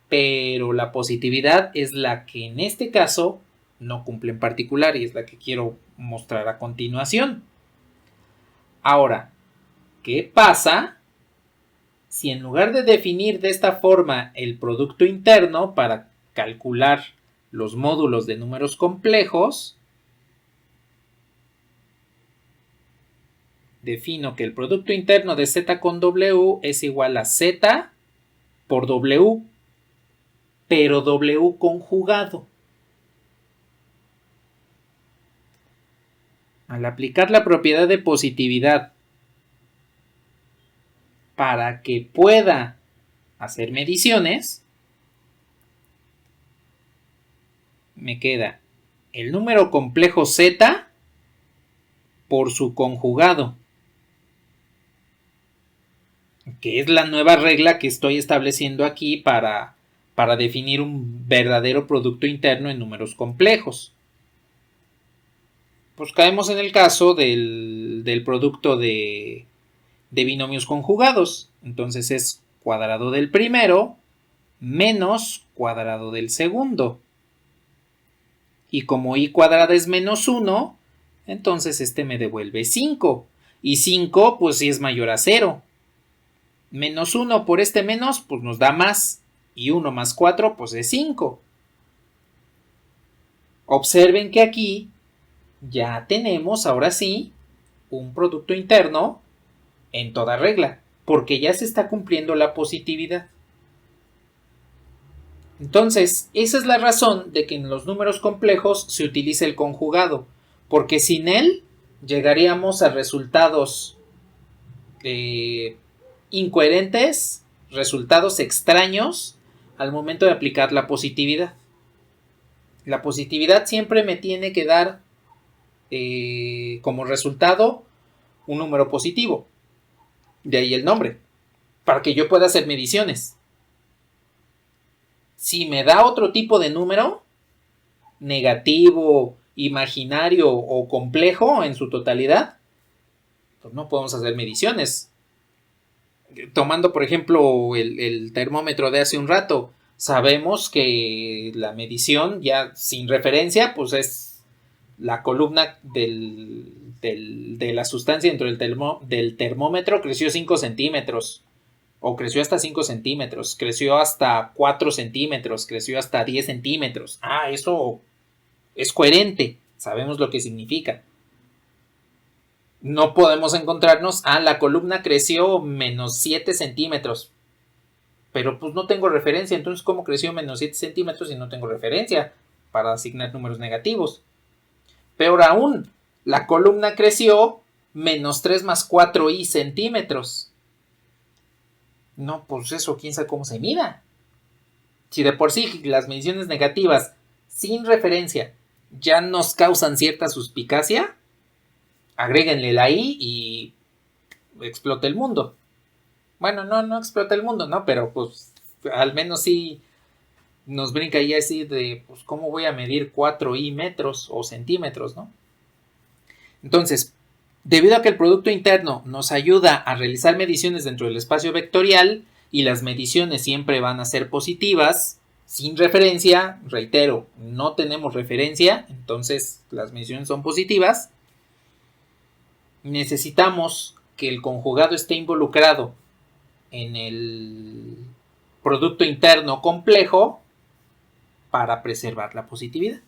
Pero la positividad es la que en este caso no cumple en particular y es la que quiero mostrar a continuación. Ahora, ¿qué pasa si en lugar de definir de esta forma el producto interno para calcular los módulos de números complejos, defino que el producto interno de z con w es igual a z por w, pero w conjugado? Al aplicar la propiedad de positividad para que pueda hacer mediciones, me queda el número complejo z por su conjugado, que es la nueva regla que estoy estableciendo aquí para definir un verdadero producto interno en números complejos. Pues caemos en el caso del producto de binomios conjugados. Entonces es cuadrado del primero menos cuadrado del segundo. Y como y cuadrada es menos 1, entonces este me devuelve 5. Y 5 pues sí es mayor a 0. Menos 1 por este menos pues nos da más. Y 1 más 4 pues es 5. Observen que aquí ya tenemos ahora sí un producto interno en toda regla, porque ya se está cumpliendo la positividad. Entonces, esa es la razón de que en los números complejos se utilice el conjugado, porque sin él llegaríamos a resultados incoherentes, resultados extraños al momento de aplicar la positividad. La positividad siempre me tiene que dar como resultado un número positivo. De ahí el nombre, para que yo pueda hacer mediciones. Si me da otro tipo de número, negativo, imaginario o complejo en su totalidad, pues no podemos hacer mediciones. Tomando, por ejemplo, el termómetro de hace un rato, sabemos que la medición, ya sin referencia, pues es la columna de la sustancia dentro del termómetro creció 5 centímetros. O creció hasta 5 centímetros, creció hasta 4 centímetros, creció hasta 10 centímetros. Ah, eso es coherente, sabemos lo que significa. No podemos encontrarnos, la columna creció menos 7 centímetros. Pero pues no tengo referencia, entonces ¿cómo creció menos 7 centímetros si no tengo referencia para asignar números negativos? Peor aún, la columna creció menos 3 más 4 y centímetros. No, pues eso, quién sabe cómo se mida. Si de por sí las mediciones negativas sin referencia ya nos causan cierta suspicacia, agréguenle la I y explota el mundo. Bueno, no explota el mundo, ¿no? Pero pues al menos sí nos brinca ahí así de, pues, ¿cómo voy a medir 4i metros o centímetros, ¿no? Entonces, debido a que el producto interno nos ayuda a realizar mediciones dentro del espacio vectorial y las mediciones siempre van a ser positivas, sin referencia, reitero, no tenemos referencia, entonces las mediciones son positivas, necesitamos que el conjugado esté involucrado en el producto interno complejo para preservar la positividad.